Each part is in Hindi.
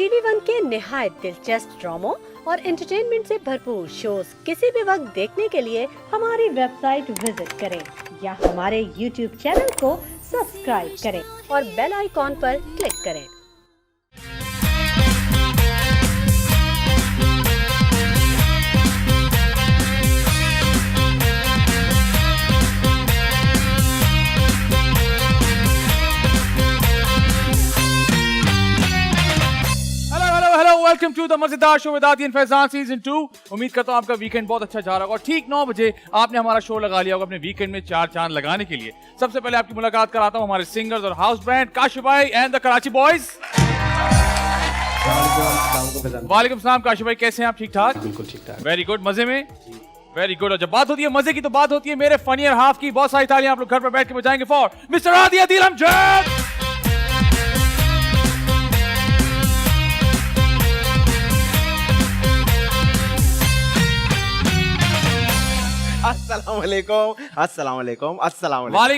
टीवी वन के निहायत दिलचस्प ड्रामों और एंटरटेनमेंट से भरपूर शोज किसी भी वक्त देखने के लिए हमारी वेबसाइट विजिट करें या हमारे यूट्यूब चैनल को सब्सक्राइब करें और बेल आइकॉन पर क्लिक करें। वेलकम टू द मजेदार शो विद आदि एंड फैजान सीजन 2। उम्मीद करता हूं आपका वीकेंड बहुत अच्छा जा रहा होगा और ठीक 9 बजे आपने हमारा शो लगा लिया होगा अपने वीकेंड में चार चांद लगाने के लिए। सबसे पहले आपकी मुलाकात कराता हूं हमारे सिंगर्स और हाउस बैंड काशिफ भाई एंड द कराची बॉयज। वालेकुम सलाम काशिफ भाई, कैसे हैं आप? ठीक ठाक? बिल्कुल ठीक ठाक। वेरी गुड, मजे में? Very good. और जब बात होती है मजे की तो बात होती है मेरे फनियर हाफ की। बहुत सारी तालियां आप लोग घर पर बैठ के बजाएंगे फॉर मिस्टर आदि अदील अमजद। वालेकुम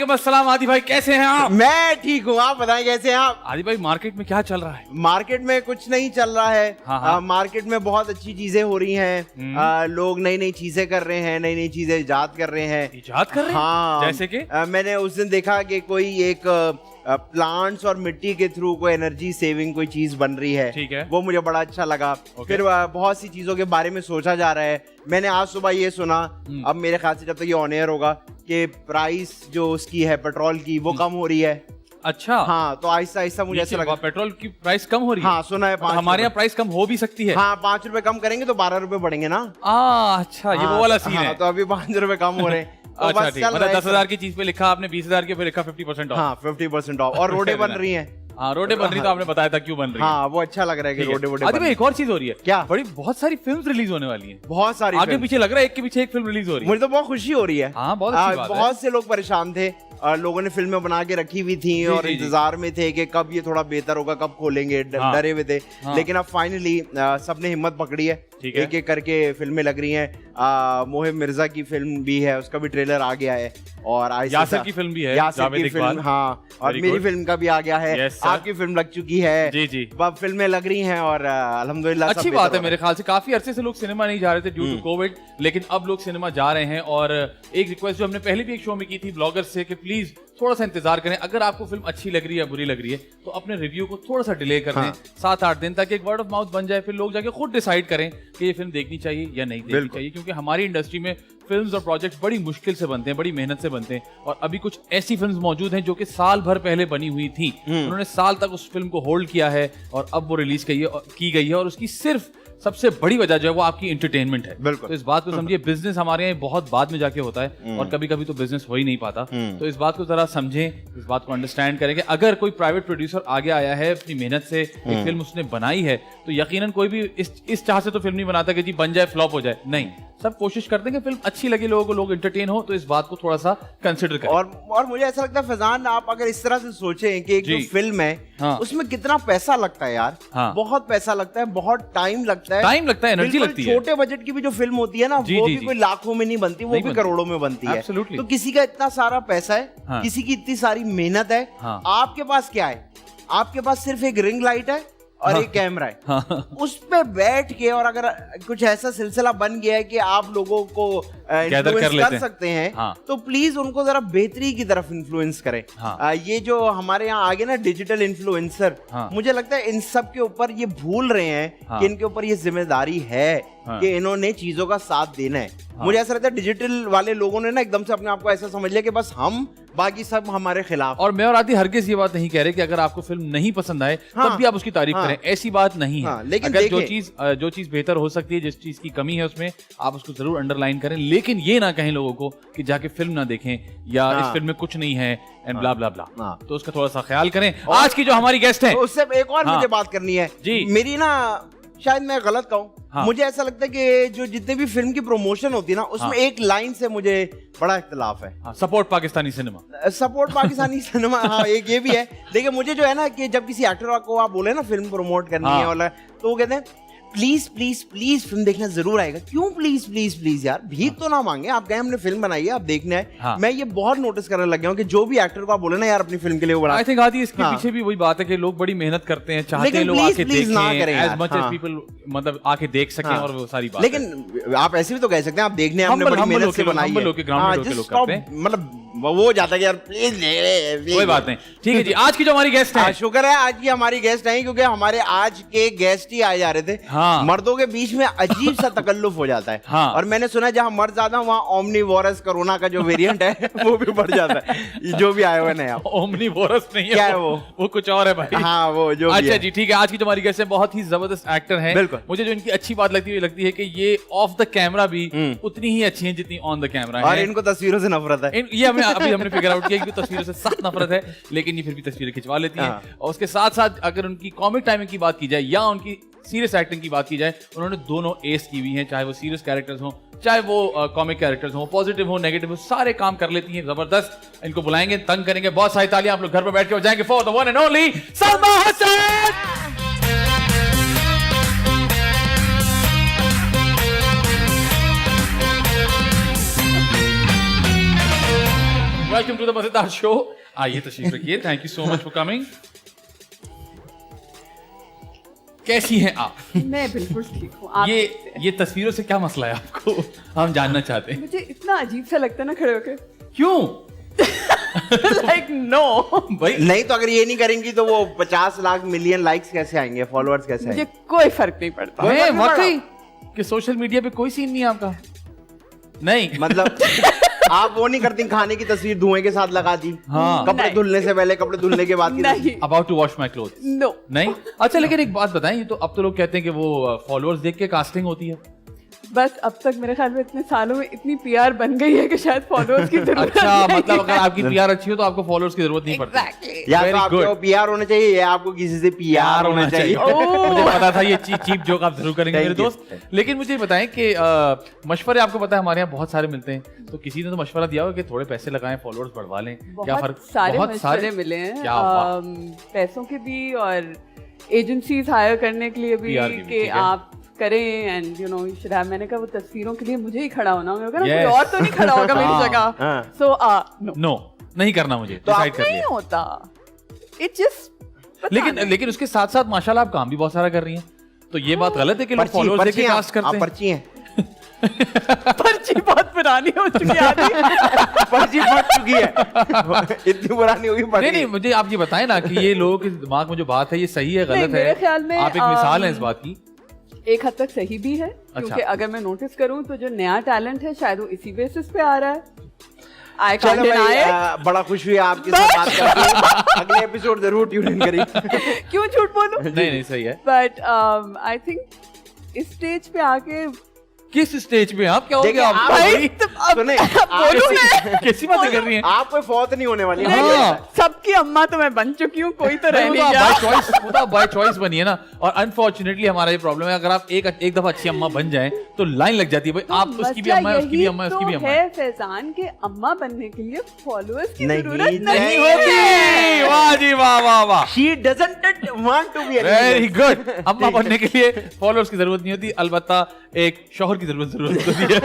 अस्सलाम। आदि भाई कैसे हैं आप? मैं ठीक हूँ, आप बताएं कैसे हैं आप? आदि भाई मार्केट में क्या चल रहा है? मार्केट में कुछ नहीं चल रहा है। हाँ। मार्केट में बहुत अच्छी चीजें हो रही हैं। लोग नई नई चीजें कर रहे हैं, नई नई चीजें इजाद कर रहे हैं। इजाद कर रहे हैं? हाँ, जैसे कि मैंने उस दिन देखा कि कोई एक प्लांट्स और मिट्टी के थ्रू कोई एनर्जी सेविंग कोई चीज बन रही है। ठीक है। वो मुझे बड़ा अच्छा लगा। फिर बहुत सी चीजों के बारे में सोचा जा रहा है। मैंने आज सुबह ये सुना, अब मेरे ख्याल से जब तक ये ऑन एयर होगा, कि प्राइस जो उसकी है पेट्रोल की वो कम हो रही है। अच्छा। हाँ, तो आहिस्ता आहिस्ता मुझे ऐसा लगा पेट्रोल की प्राइस कम हो रही है। हाँ, सुना है। तो हमारे यहाँ प्राइस कम हो भी सकती है। हाँ, 5 रुपए कम करेंगे तो 12 रुपए बढ़ेंगे ना। अच्छा, ये वो वाला सीन है। तो अभी 5 रुपए कम हो रहे हैं। अच्छा ठीक, मतलब 10,000 की चीज पे लिखा आपने 20,000 के पे लिखा 50% ऑफ। हाँ, 50% ऑफ। और रोडें बन रही हैं। हाँ, रोडें बन रही, तो आपने बताया था क्यों बन रही है। हाँ, वो अच्छा लग रहा है कि रोडें वोडें। अभी एक और चीज हो रही है। क्या? बड़ी बहुत सारी फिल्म्स रिलीज होने वाली हैं। बहुत सारी आगे पीछे लग रहा है, एक के पीछे एक फिल्म रिलीज हो रही है। मुझे तो बहुत खुशी हो रही है। हाँ, बहुत अच्छी बात है। बहुत से लोग परेशान थे, लोगों ने फिल्में बना के रखी हुई थी और इंतजार में थे कि कब ये थोड़ा बेहतर होगा, कब खोलेंगे, डरे हुए थे। लेकिन अब फाइनली सबने हिम्मत पकड़ी है। एक एक करके फिल्में लग रही हैं। मोहिब मिर्जा की फिल्म भी है, उसका भी ट्रेलर आ गया है। और यासिर की फिल्म भी है, यासिर की फिल्म। हाँ, और मेरी फिल्म का भी आ गया है। आपकी फिल्म लग चुकी है। जी जी, अब फिल्में लग रही हैं और अल्हम्दुलिल्लाह अच्छी बात है। मेरे ख्याल से काफी अरसे से लोग सिनेमा नहीं जा रहे थे ड्यू टू कोविड, लेकिन अब लोग सिनेमा जा रहे हैं। और एक रिक्वेस्ट जो हमने पहले भी एक शो में की थी ब्लॉगर्स से कि प्लीज थोड़ा सा इंतजार करें। अगर आपको फिल्म अच्छी लग रही है या बुरी लग रही है तो अपने रिव्यू को थोड़ा सा डिले कर दें 7-8 दिन, ताकि एक वर्ड ऑफ माउथ बन जाए। फिर लोग जाके खुद डिसाइड करें कि ये फिल्म देखनी चाहिए या नहीं देखनी चाहिए। क्योंकि हमारी इंडस्ट्री में फिल्म्स और प्रोजेक्ट्स बड़ी मुश्किल से बनते हैं, बड़ी मेहनत से बनते हैं। और अभी कुछ ऐसी फिल्म्स मौजूद हैं जो कि साल भर पहले बनी हुई थी, उन्होंने साल तक उस फिल्म को होल्ड किया है और अब वो रिलीज की गई है। और उसकी सिर्फ सबसे बड़ी वजह जो है वो आपकी एंटरटेनमेंट है। तो इस बात को समझिए, बिजनेस हमारे यहाँ बहुत बाद में जाके होता है और कभी कभी तो बिजनेस हो ही नहीं पाता। तो इस बात को जरा समझें, इस बात को अंडरस्टैंड करें कि अगर कोई प्राइवेट प्रोड्यूसर आगे आया है, अपनी मेहनत से एक फिल्म उसने बनाई है, तो यकीनन कोई भी इस चाह से तो फिल्म नहीं बनाता कि जी बन जाए फ्लॉप हो जाए। नहीं, सब कोशिश करते हैं कि फिल्म अच्छी लगे लोगों को, लोग एंटरटेन हो। तो इस बात को थोड़ा सा कंसिडर करें। और मुझे ऐसा लगता है फैजान, आप अगर इस तरह से सोचें कि एक जो फिल्म है उसमें कितना पैसा लगता है यार। बहुत पैसा लगता है, बहुत टाइम लगता है, एनर्जी लगती है। छोटे बजट की भी जो फिल्म होती है ना, वो भी कोई लाखों में नहीं बनती, वो भी करोड़ों में बनती है। तो किसी का इतना सारा पैसा है, किसी की इतनी सारी मेहनत है। आपके पास क्या है? आपके पास सिर्फ एक रिंग लाइट है और एक कैमरा है। उस पे बैठ के, और अगर कुछ ऐसा सिलसिला बन गया है कि आप लोगों को इन्फ्लुएंस कर सकते हैं, तो प्लीज उनको जरा बेहतरी की तरफ इन्फ्लुएंस करें। ये जो हमारे यहाँ आगे ना डिजिटल इन्फ्लुएंसर, मुझे लगता है इन सब के ऊपर ये भूल रहे हैं कि इनके ऊपर ये जिम्मेदारी है कि इन्होंने चीजों का साथ देना है। मुझे ऐसा लगता है डिजिटल वाले लोगों ने ना एकदम से अपने आप को ऐसा समझ लिया कि बस हम, बाकी सब हमारे खिलाफ। और मैं और आदि हरगिज़ ये बात नहीं कह रहे कि अगर आपको फिल्म नहीं पसंद आए तब भी आप उसकी तारीफ करें, ऐसी बात नहीं है। लेकिन अगर जो चीज बेहतर हो सकती है, जिस चीज की कमी है उसमें आप उसको जरूर अंडरलाइन करें, लेकिन ये ना कहें लोगों को कि जाके फिल्म ना देखें या इस फिल्म में कुछ नहीं है एंड ब्ला ब्ला ब्ला। तो उसका थोड़ा सा ख्याल करें। आज की जो हमारी गेस्ट है, उससे एक और मुझे बात करनी है जी। मेरी ना, शायद मैं गलत कहूँ, मुझे ऐसा लगता है कि जो जितने भी फिल्म की प्रमोशन होती है ना, उसमें एक लाइन से मुझे बड़ा इख्तिलाफ है। Support Pakistani cinema, support Pakistani cinema. हाँ, एक ये भी है। लेकिन मुझे जो है ना कि जब किसी एक्टर को आप बोले ना फिल्म प्रमोट करनी है, तो वो कहते हैं प्लीज प्लीज प्लीज फिल्म देखना जरूर आएगा। क्यों प्लीज प्लीज प्लीज यार, भीख तो ना मांगे, आप गए हमने फिल्म बनाई है, आप देखने आए। हाँ। मैं ये बहुत नोटिस करने लग गया हूँ कि जो भी एक्टर को आप बोले ना यार अपनी फिल्म के लिए वो बना, आई थिंक आदि इसके पीछे भी वही बात है कि लोग बड़ी मेहनत करते हैं, चाहते हैं लोग आके देखें, एज मच एज पीपल मतलब आके देख सकें और वो सारी बात। लेकिन आप ऐसे भी तो कह सकते हैं, आप देखने हमने बड़ी मेहनत से बनाई है, मतलब वो जाता है यार प्लीज ले, कोई बात नहीं। ठीक है जी, आज की जो हमारी गेस्ट है, शुक्र है आज की हमारी गेस्ट है, क्योंकि हमारे आज के गेस्ट ही आए जा रहे थे। हाँ। मर्दों के बीच में अजीब सा तकल्लुफ हो जाता है। हाँ। और मैंने सुना है जहाँ मर्द ज्यादा वहाँ ओमनीवोरस कोरोना का जो वेरिएंट है वो भी बढ़ जाता है, जो भी आए हुए नया। ओमनीवोरस नहीं है, क्या है वो कुछ और है भाई। हाँ वो जो अच्छा जी ठीक है, आज की जो हमारी गेस्ट है बहुत ही जबरदस्त एक्टर हैं। बिल्कुल। मुझे जो इनकी अच्छी बात लगती है कि ये ऑफ द कैमरा भी उतनी ही अच्छी हैं जितनी ऑन द कैमरा है। और इनको तस्वीरों से नफरत है। ये हमने फिगर आउट किया कि तस्वीरों से सख्त नफरत है, लेकिन ये फिर भी तस्वीरें खिंचवा लेती हैं। और उसके साथ साथ अगर उनकी कॉमिक टाइमिंग की बात की जाए या उनकी सीरियस एक्टिंग की बात की जाए, उन्होंने दोनों एस की हुई हैं, चाहे वो सीरियस कैरेक्टर्स हो चाहे वो कॉमिक कैरेक्टर्स हो, पॉजिटिव हो नेगेटिव हो, सारे काम कर लेती हैं। जबरदस्त, इनको बुलाएंगे, तंग करेंगे, बहुत सारी तालियां आप लोग घर पर बैठ के बजाएंगे for the one and only Salma Hasan. Welcome to the मजेदार शो। आइए तशरीफ रखिए, thank you so much for coming. कैसी हैं आप? मैं बिल्कुल ठीक हूँ। ये तस्वीरों से क्या मसला है आपको, हम जानना चाहते हैं। मुझे इतना अजीब सा लगता है ना खड़े होके। क्यों? लाइक नो भाई नहीं तो अगर ये नहीं करेंगी तो वो 50 लाख मिलियन लाइक्स कैसे आएंगे, फॉलोअर्स कैसे आएंगे? मुझे कोई फर्क नहीं पड़ता। है वाकई कि सोशल मीडिया पे कोई सीन नहीं है आपका? नहीं मतलब आप वो नहीं करती खाने की तस्वीर धुएं के साथ लगा दी, हाँ। कपड़े धुलने से पहले, कपड़े धुलने के बाद की नहीं। About to wash my cloth? No. नहीं? अच्छा लेकिन एक बात बताएं, ये तो अब तो लोग कहते हैं कि वो फॉलोअर्स देख के कास्टिंग होती है। बस अब तक मेरे ख्याल में इतने सालों में इतनी पीआर बन गई है कि शायद फॉलोअर्स की जरूरत अच्छा नहीं मतलब अगर है। आपकी पीआर अच्छी हो तो आपको फॉलोअर्स की जरूरत नहीं पड़ती। Exactly. या Very तो आपको good. पीआर होना चाहिए या आपको किसी से पीआर होना चाहिए। मुझे पता था ये चीप जोक आप जरूर करेंगे मेरे दोस्त। लेकिन मुझे बताएं कि मशवरे आपको पता है हमारे यहाँ बहुत सारे मिलते हैं, तो किसी ने तो मशवरा दिया हो कि थोड़े पैसे लगाएं, फॉलोअर्स बढ़वा लें, क्या फर्क? सारे मशवरे मिले हैं, क्या बात? पैसों के भी और एजेंसीज हायर करने के लिए भी PR की भी, कि ठीक है। आप करें and you know should have. मैंने कहा वो तस्वीरों के लिए मुझे ही खड़ा होना होगा ना, Yes. कोई और तो नहीं खड़ा होगा मेरी हाँ, जगह। सो नो नहीं करना, मुझे तो डिसाइड कर नहीं लिया। होता। इट जस्ट लेकिन उसके साथ साथ माशाल्लाह आप काम भी बहुत सारा कर रही हैं, तो ये बात गलत है कि लोग फॉलोअर्स देख के कास्ट करते हैं। पर्ची हैं। पर्ची बहुत पुरानी हो चुकी है पर्ची फट चुकी है, इतनी पुरानी होगी पर्ची। नहीं मुझे आप ये बताएं ना कि ये लोगों के दिमाग में जो बात है ये सही है गलत मेरे है? ख्याल में आप एक मिसाल है इस बात की। एक हद तक सही भी है, क्योंकि अगर मैं नोटिस करूं तो जो नया टैलेंट है शायद वो इसी बेसिस पे आ रहा है। I can't चलो deny भाई, it. बड़ा खुश हुई आपके साथ बात करके। अगले एपिसोड जरूर ट्यून इन करिए। क्यों झूठ बोलूं? नहीं सही है। बट आई थिंक इस स्टेज पे आके किस स्टेज पे आप क्या हो देखिए, गया आप- भाई सुने, बोलूं मैं? कैसी बातें कर रही हैं? आप कोई फौत नहीं होने वाली। हाँ। सबकी अम्मा तो मैं बन चुकी हूँ, कोई तो रह नहीं बाय गया। चॉइस, बाय चॉइस बनी है ना। और अनफॉर्चुनेटली हमारा ये प्रॉब्लम है, अगर आप एक दफा अच्छी अम्मा बन जाए तो लाइन लग जाती है भाई, आप उसकी भी अम्मा है, उसकी भी अम्मा है, उसकी भी अम्मा है। फैजान के अम्मा बनने के लिए फॉलोअर्स की नहीं, जरूरत नहीं नहीं होगी। वाह जी वाह वाह वाह, She doesn't want to be a very good. अम्मा बनने के लिए फॉलोअर्स की जरूरत नहीं होती, अलबत्ता एक शौहर की जरूरत होती है।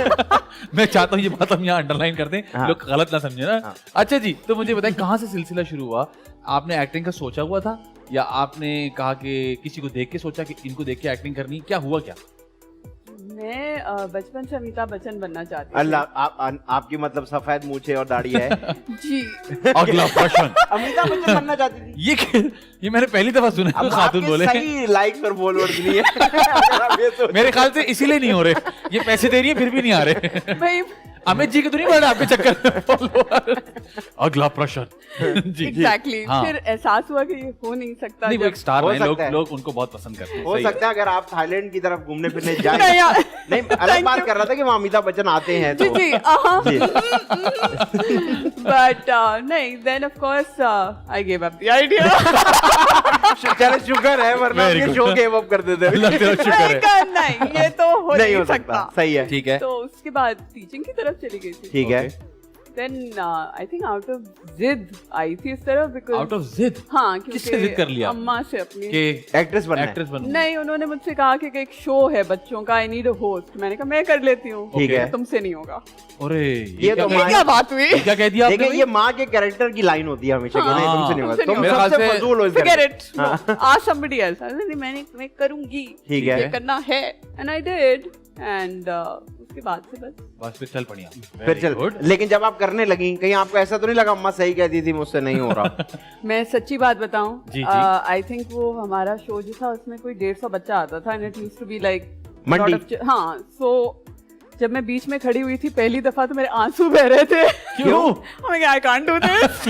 मैं चाहता हूँ ये बात हम यहाँ अंडरलाइन कर दें, लोग गलत ना समझे ना। अच्छा जी, तो मुझे बताएं कहाँ से सिलसिला शुरू हुआ? आपने एक्टिंग का सोचा हुआ था या आपने कहा कि किसी को देख के सोचा कि इनको देख के एक्टिंग करनी? क्या हुआ क्या? मैं बचपन से अमिताभ बच्चन बनना चाहती थी। अल्लाह, आपकी मतलब सफेद मूछे और दाढ़ी है। जी। अगला प्रश्न। अमिताभ बच्चन बनना चाहती थी। ये मैंने पहली दफा सुना है खातून बोले। सही लाइक्स और फॉलोअर्स नहीं है। मेरे ख्याल से इसीलिए नहीं हो रहे, ये पैसे दे रही है फिर भी नहीं आ रहे। भाई अमित जी के तो नहीं बढ़ रहा आपके चक्कर में फॉलोअर? अगला प्रश्न। जी एग्जैक्टली। हाँ। फिर एहसास हुआ कि ये हो नहीं सकता। नहीं, वो एक स्टार हो है, सकता है। लोग उनको बहुत पसंद करते हैं। हो सही है। सकता है अगर आप थाईलैंड की तरफ घूमने फिरने जाए। नहीं यार। नहीं, अलग बात कर रहा था कि वहाँ अमिताभ बच्चन आते हैं जी तो। जी बट नहीं, then of course I give up the idea. चलो शुक्र है, वरना Very ये good. शो गिव अप कर देते। अल्लाह तेरा शुक्र नहीं है। करना है, ये तो हो नहीं नहीं हो सकता। सकता। सही है, ठीक है। तो उसके बाद टीचिंग की तरफ चली गई थी। ठीक है। then I think out of जिद आई थी इस तरह because out of जिद हाँ किससे जिद कर लिया अम्मा से अपनी कि एक्ट्रेस बनना नहीं उन्होंने मुझसे कहा कि एक शो है बच्चों का आई नीड अ होस्ट मैंने कहा मैं कर लेती हूँ ठीक है तुमसे नहीं होगा अरे ये तो क्या बात हुई क्या कह दिया आपने ये माँ के कैरेक्टर की लाइन होती है हमेशा कि नहीं तुमसे नहीं होगा तुम सबसे फजूल हो forget it ask somebody else मैं करूंगी ठीक है ये करना है and I did and उसके बाद से बस फिर चल पड़िया फिर चल लेकिन जब आप करने लगी कहीं आपको ऐसा तो नहीं लगा अम्मा सही कहती थी मुझसे नहीं हो रहा मैं सच्ची बात बताऊं आई थिंक वो हमारा शो जो था उसमें कोई 150 बच्चा आता था and it used to be like हाँ सो जब मैं बीच में खड़ी हुई थी पहली दफा तो मेरे आंसू बह रहे थे क्यों आई कांट डू दिस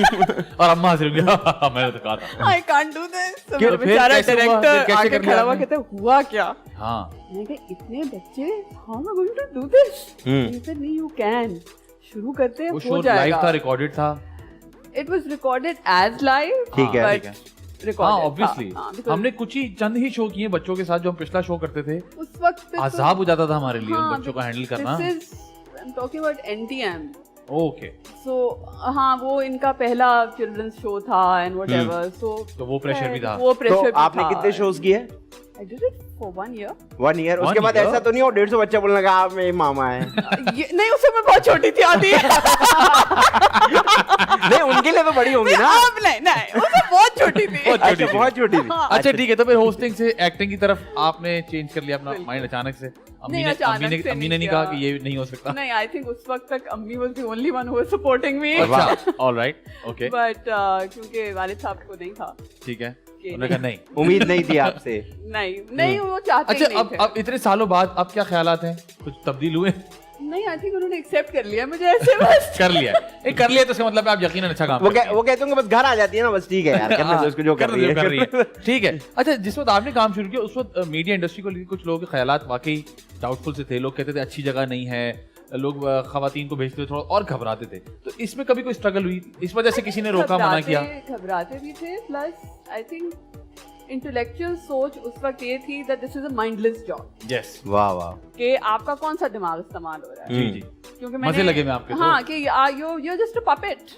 और अम्मा हंस रही मैंने तो कहा था आई कांट डू दिस तो मेरा बेचारा डायरेक्टर आके खड़ा हुआ कहता हुआ क्या हाँ मैंने कहा इतने बच्चे how am I going to do this he said नहीं यू कैन शुरू करते हैं हो जाएगा लाइव था रिकॉर्डेड था it was recorded as live ठीक है हाँ ऑब्वियसली हमने कुछ ही चंद ही शो किए बच्चों के साथ जो हम पिछला शो करते थे उस वक्त अजाब हो जाता था हमारे लिए उन बच्चों को हैंडल करना I am talking about NTM okay so हाँ वो इनका पहला चिल्ड्रंस शो था एंड व्हाटएवर सो तो वो प्रेशर भी था वो प्रेशर भी था आपने कितने शोज किए I did it for 1 year उसके बाद ऐसा तो नहीं हो 150 बच्चे बोलने लगा आप मेरे मामा है नहीं उसे मैं बहुत छोटी थी आती नहीं उनके लिए तो बड़ी होंगी ना अब नहीं उसे बहुत छोटी थी अच्छा बहुत छोटी थी अच्छा ठीक है तो फिर होस्टिंग से एक्टिंग की तरफ आपने चेंज कर लिया अपना माइंड अचानक से अम्मी ने नहीं कहा कि ये नहीं हो सकता नहीं आई थिंक उस वक्त तक अम्मी was the only one who was supporting me अच्छा ऑलराइट ओके बट क्योंकि वालिद साहब को नहीं था ठीक है उन्होंने कहा नहीं उम्मीद नहीं थी आपसे नहीं वो चाहते अच्छा नहीं थे अब इतने सालों बाद अब क्या ख्यालात हैं कुछ तब्दील हुए नहीं आई थिंक उन्होंने एक्सेप्ट कर लिया मुझे ऐसे बस कर लिया तो इसका मतलब है आप यकीनन अच्छा काम वो कहते होंगे बस घर आ जाती है ना बस ठीक है यार करने दो उसको जो कर रही है ठीक है अच्छा जिस वक्त आपने काम शुरू किया उस वक्त मीडिया इंडस्ट्री को लेकर कुछ लोगों के ख्यालात वाकई डाउटफुल से थे लोग कहते थे अच्छी जगह नहीं है लोग खवातीन को भेजते थे थोड़ा और घबराते थे तो इसमें कभी कोई स्ट्रगल हुई इस वजह से किसी ने रोका मना किया घबराते भी थे प्लस आई थिंक इंटेलेक्चुअल सोच उस वक्त ये थी that this is a mindless job yes वाह वाह कि आपका कौन सा दिमाग इस्तेमाल हो रहा है जी क्योंकि मजे लगे मैं आपके हाँ कि यू जस्ट अ पपेट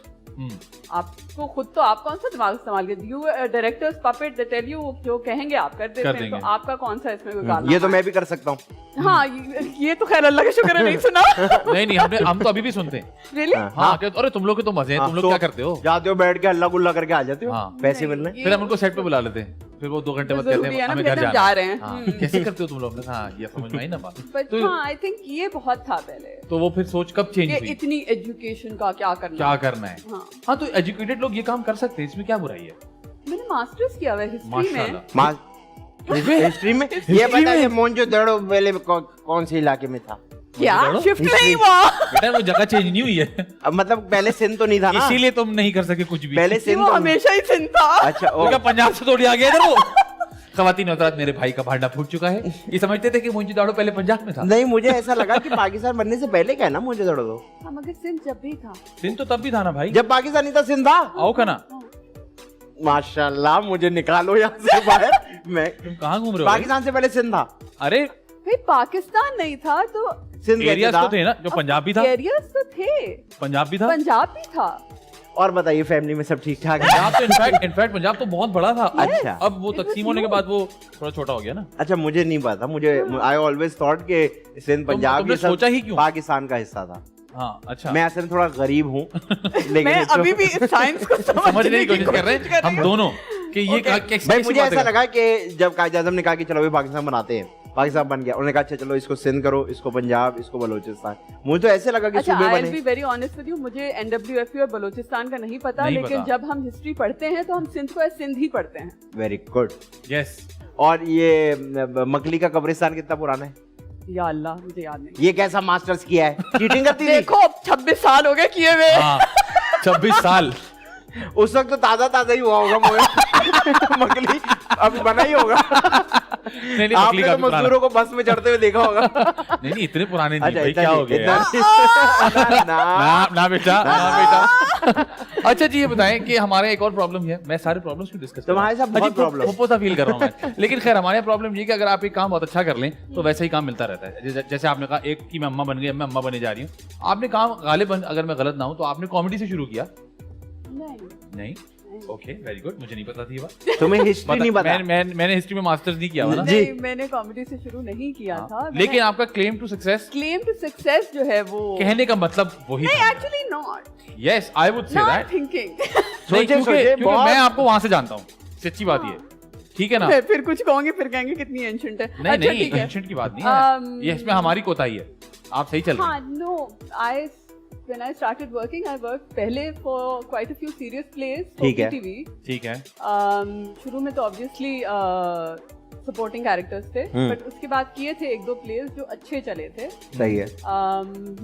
आपको खुद तो आप कौन सा दिमाग इस्तेमाल करते you directors puppet they tell you जो कहेंगे आप कर देते हैं तो आपका कौन सा इसमें कोई गाना ये तो मैं भी कर सकता हूँ हाँ ये तो खैर अल्लाह का शुक्र है नहीं सुना नहीं हम तो अभी भी सुनते हैं रियली हाँ अरे तुम लोग के तो मजे हैं तुम लोग क्या करते हो जाते हो बैठ के अल्लाह गुल्ला करके आ जाते हो पैसे मिलने फिर हम उनको सेट पे बुला लेते हैं फिर वो 2 घंटे बाद कहते हैं हमें घर जा रहे हैं कैसे करते हो तुम लोग हाँ ये समझ में आई ना बात तो हाँ आई थिंक ये बहुत था पहले तो वो फिर सोच कब चेंज हुई इतनी एजुकेशन का क्या करना है हाँ तो एजुकेटेड लोग ये काम कर सकते हैं इसमें क्या बुराई है मैंने मास्टर्स किया हुआ है हिस्ट्री में ये बताइए मोहनजोदड़ो पहले कौन से इलाके में था क्या शिफ्ट नहीं हुआ बेटा वो जगह चेंज नहीं हुई है मतलब पहले सिंध तो नहीं था ना इसीलिए तुम नहीं कर सके कुछ भी पहले सिंध तो हमेशा ही सिंध था अच्छा वो पंजाब से थोड़ी आ गया इधर वो खवातीन हजरात मेरे भाई का भांडा फूट चुका है ये समझते थे कि मोहनजोदड़ो पहले पंजाब में था नहीं मुझे ऐसा लगा कि पाकिस्तान बनने से पहले क्या है ना मोहनजोदड़ो तो मगर सिंध जब भी था सिंध तो तब भी था ना भाई जब पाकिस्तान नहीं था सिंध था आओ का ना माशाल्लाह मुझे निकालो यहाँ से बाहर मैं तुम कहाँ घूम रहे हो पाकिस्तान से पहले सिंध था अरे भाई पाकिस्तान नहीं था तो सिंध एरियाज तो थे ना जो पंजाब भी था एरियाज तो थे पंजाब भी था और बताइए फैमिली में सब ठीक ठाक है पंजाब तो इनफैक्ट पंजाब तो बहुत बड़ा था अच्छा अब वो तकसीम होने के बाद वो थोड़ा छोटा हो गया ना अच्छा मुझे नहीं पता मुझे आई ऑलवेज थॉट कि सिंध पंजाब ये सब सोचा ही क्यों पाकिस्तान का हिस्सा था हाँ अच्छा मैं असल में थोड़ा गरीब हूँ लेकिन मैं अभी भी इस साइंस को समझने की कोशिश कर रहे हैं हम दोनों कि ये भाई मुझे ऐसा लगा कि जब कायद आज़म ने कहा कि चलो पाकिस्तान बनाते हैं पाकिस्तान बन गया उन्होंने कहा अच्छा चलो इसको सिंध करो इसको पंजाब इसको बलोचिस्तान मुझे तो ऐसे लगा कि सूबे बने be very honest with you मुझे NWFP और बलोचिस्तान का नहीं पता लेकिन जब हम हिस्ट्री पढ़ते हैं तो हम सिंध को सिंध ही पढ़ते हैं वेरी गुड यस और ये मकली का कब्रिस्तान कितना पुराना है या अल्लाह मुझे याद नहीं ये कैसा मास्टर्स किया है चीटिंग करती थी देखो 26 साल हो गए किए हुए 26 साल उस वक्त तो ताजा ही हुआ होगा मकली अब बना ही होगा नहीं, आपने तो मजदूरों को बस में चढ़ते हुए देखा होगा। नहीं इतने पुराने नहीं भाई, अच्छा, क्या हो गया ना बेटा। अच्छा जी, ये बताएं कि हमारे एक और प्रॉब्लम है, मैं सारे प्रॉब्लम्स को डिस्कस तुम्हारे साथ बहुत प्रॉब्लम पोपोसा फील कर रहा हूँ मैं। लेकिन खैर हमारे प्रॉब्लम ये कि अगर आप एक काम बहुत अच्छा कर लें तो वैसा ही काम मिलता रहता है। जैसे आपने कहा एक की मैं अम्मा बन गई, मैं अम्मा बने जा रही हूँ। आपने काम गालिबन, अगर मैं गलत ना हूँ तो आपने कॉमेडी से शुरू किया? नहीं ओके, वेरी गुड, मुझे नहीं पता थी ये बात। तुम्हें हिस्ट्री नहीं पता? मैंने हिस्ट्री में मास्टर्स नहीं किया हुआ ना। नहीं, मैंने कॉमेडी से शुरू नहीं किया था। लेकिन आपका क्लेम टू सक्सेस जो है वो कहने का मतलब वही नहीं, actually not. Yes, I would say that. Thinking क्योंकि मैं आपको वहां से जानता हूँ, सच्ची बात ये, ठीक है ना? मैं फिर कुछ कहूंगी, फिर कहेंगे कितनी एंशिएंट है। नहीं, एंशिएंट की बात नहीं है, ये इसमें हमारी कोताही है। आप सही चल रहे हैं। No, when I started working, I worked पहले for quite a few serious plays for ठीक है, PTV। ठीक है। शुरू में तो obviously supporting characters थे, but उसके बाद किए थे एक दो plays जो अच्छे चले थे। सही है।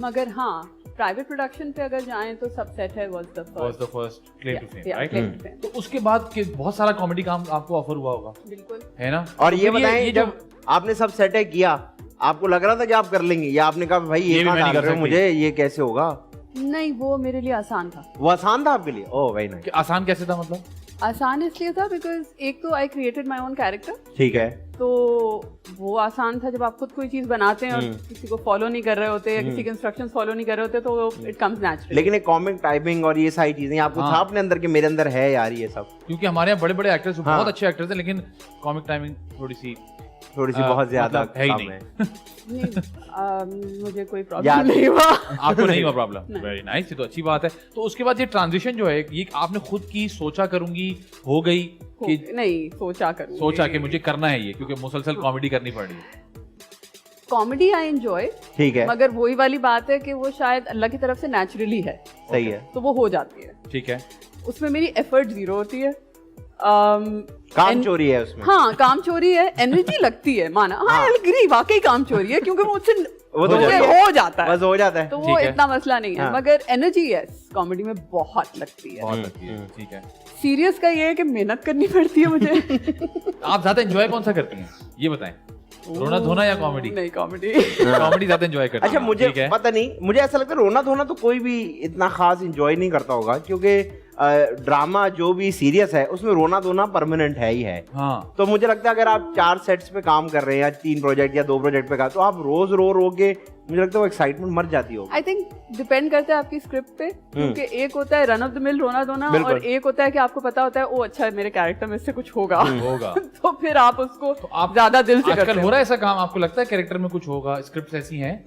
मगर हाँ, प्राइवेट प्रोडक्शन पे अगर जाएं तो सबसेट है was the first claim to fame, right? claim to fame। तो उसके बाद के बहुत सारा कॉमेडी काम आपको ऑफर हुआ होगा, बिल्कुल, है ना? और ये बताएं, जब आपने सब सेट किया, आपको लग रहा था कि आप कर लेंगे, या आपने कहा भाई ये कहाँ कर रहे हो मुझे, ये कैसे होगा? नहीं, वो मेरे लिए आसान था। वो आसान था आपके लिए? Oh very nice. आसान कैसे था मतलब? आसान इसलिए था बिकॉज एक तो I created my own character. ठीक है। तो वो आसान था जब आप खुद कोई चीज बनाते हैं और किसी को फॉलो नहीं कर रहे होते या किसी के इंस्ट्रक्शंस फॉलो नहीं कर रहे होते, तो इट कम्स नेचुरली। लेकिन एक कॉमिक टाइपिंग और ये सारी चीजें आपको था अपने अंदर के मेरे अंदर है यार ये सब? क्योंकि हमारे यहाँ बड़े बड़े एक्टर्स बहुत अच्छे एक्टर्स हैं, लेकिन कॉमिक टाइमिंग थोड़ी सी बहुत ज्यादा है ही नहीं। मुझे कोई प्रॉब्लम नहीं हुआ। आपको नहीं हुआ प्रॉब्लम? वेरी नाइस, ये तो अच्छी बात है। तो उसके बाद ये ट्रांजिशन जो है, ये आपने खुद की सोचा करूंगी हो गई कि नहीं? सोचा कि मुझे करना है ये, क्योंकि मुसलसल कॉमेडी करनी पड़ रही है। कॉमेडी आई एंजॉय, ठीक है, मगर वही वाली बात है कि वो शायद अल्लाह की तरफ से नेचुरली है। सही है, तो वो हो जाती है। ठीक है। उसमें मेरी एफर्ट जीरो होती है। काम चोरी है उसमें। हाँ, काम चोरी है, एनर्जी लगती है, माना। हाँ, एग्री, वाकई काम चोरी है, क्योंकि मुझसे वो तो हो जाता है, बस हो जाता है, तो वो इतना मसला नहीं है। मगर एनर्जी यस, कॉमेडी में बहुत लगती है। ठीक है। सीरियस का ये है कि मेहनत करनी पड़ती है मुझे। आप ज्यादा एंजॉय कौन सा करती हैं, ये बताएं? रोना धोना या कॉमेडी? नहीं, कॉमेडी। कॉमेडी ज्यादा एंजॉय करते हैं। अच्छा, मुझे पता नहीं, मुझे ऐसा लगता है रोना धोना तो कोई भी इतना खास एंजॉय नहीं करता होगा, क्योंकि ड्रामा जो भी सीरियस है उसमें रोना धोना परमानेंट है ही है। हाँ। तो मुझे लगता है अगर आप 4 सेट्स पे काम कर रहे हैं या 3 प्रोजेक्ट या 2 प्रोजेक्ट पे, तो आप रोज रो के, मुझे लगता है वो एक्साइटमेंट मर जाती होगी। आई थिंक डिपेंड करता है आपकी स्क्रिप्ट पे, क्योंकि एक होता है रन ऑफ द मिल रोना धोना, और एक होता है कि आपको पता होता है ओ अच्छा मेरे कैरेक्टर में इससे कुछ होगा। तो फिर आप उसको ज्यादा दिल से करते हैं। हो रहा है ऐसा काम? आपको लगता है कैरेक्टर में कुछ होगा, स्क्रिप्ट ऐसी हैं?